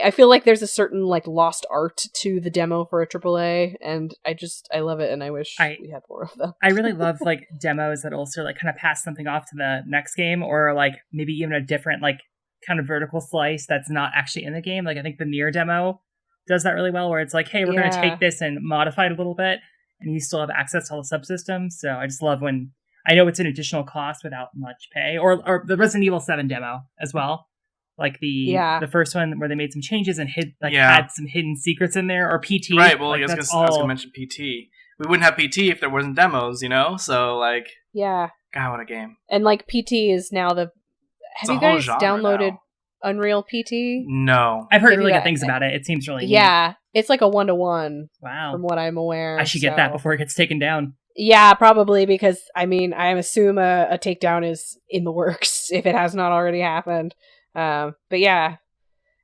feel like there's a certain like lost art to the demo for a AAA, and I love it, and I wish we had more of them. I really love like demos that also like kind of pass something off to the next game, or like maybe even a different like kind of vertical slice that's not actually in the game. Like I think the Nier demo does that really well, where it's like, hey, we're going to take this and modify it a little bit, and you still have access to all the subsystems. So I just love when I know it's an additional cost without much pay, or the Resident Evil 7 demo as well, like the first one where they made some changes and had some hidden secrets in there, or PT. Right. Well, like, I was going to mention PT. We wouldn't have PT if there wasn't demos, you know. So like, God, what a game! And like PT is now have you guys downloaded Unreal PT? No, I've heard really good things about it. It seems really neat. It's like a 1-to-1. Wow, from what I'm aware. I should get that before it gets taken down. Yeah, probably, because I mean, I assume a takedown is in the works if it has not already happened. But yeah,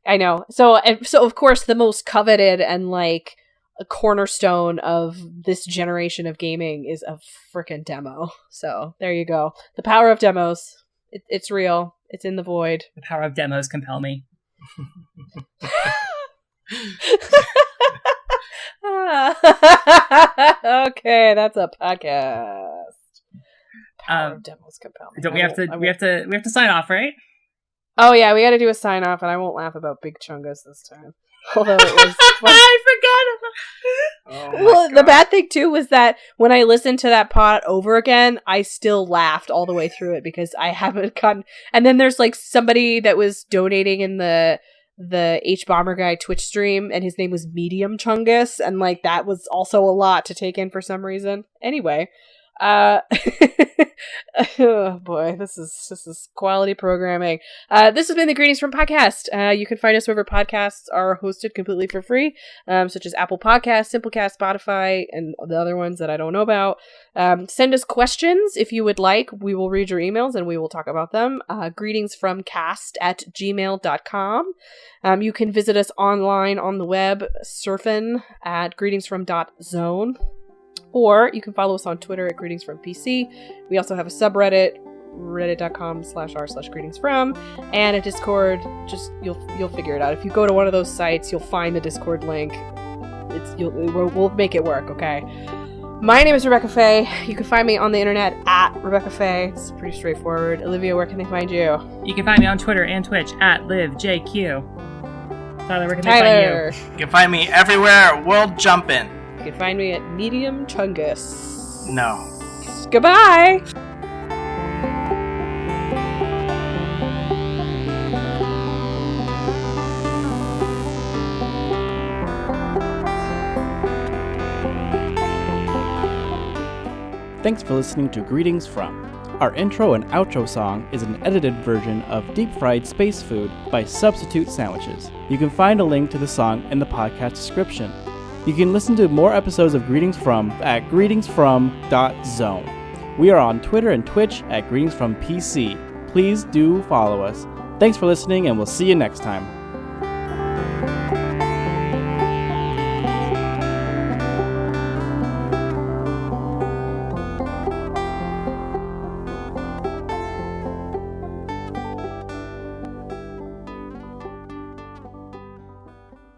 I know. So of course, the most coveted and like a cornerstone of this generation of gaming is a freaking demo. So there you go. The power of demos. It's real. It's in the void. The power of demos compel me. Okay, that's a podcast. Power of demos compel me. Don't we have to sign off, right? Oh yeah, we got to do a sign off, and I won't laugh about Big Chungus this time. Although it was fun. I forgot about. Well, the bad thing too was that when I listened to that pod over again, I still laughed all the way through it because I haven't gotten. And then there's like somebody that was donating in the H Bomber Guy Twitch stream, and his name was Medium Chungus, and like that was also a lot to take in for some reason. Anyway, oh boy, this is quality programming. This has been the Greetings from Podcast. You can find us wherever podcasts are hosted completely for free, such as Apple Podcasts, Simplecast, Spotify, and the other ones that I don't know about. Send us questions if you would like. We will read your emails and we will talk about them. greetingsfromcast@gmail.com. You can visit us online on the web, surfing at greetingsfrom.zone. Or you can follow us on Twitter at greetingsfrompc. We also have a subreddit, reddit.com/r/greetingsfrom, and a Discord. Just you'll figure it out. If you go to one of those sites, you'll find the Discord link. We'll make it work, okay? My name is Rebecca Faye. You can find me on the internet at Rebecca Faye. It's pretty straightforward. Olivia, where can they find you? You can find me on Twitter and Twitch at LivJQ. Tyler, where can they find you? You can find me everywhere. World Jumpin'. You can find me at Medium Chungus. No. Goodbye! Thanks for listening to Greetings From. Our intro and outro song is an edited version of Deep Fried Space Food by Substitute Sandwiches. You can find a link to the song in the podcast description. You can listen to more episodes of Greetings From at greetingsfrom.zone. We are on Twitter and Twitch at greetingsfrompc. Please do follow us. Thanks for listening, and we'll see you next time.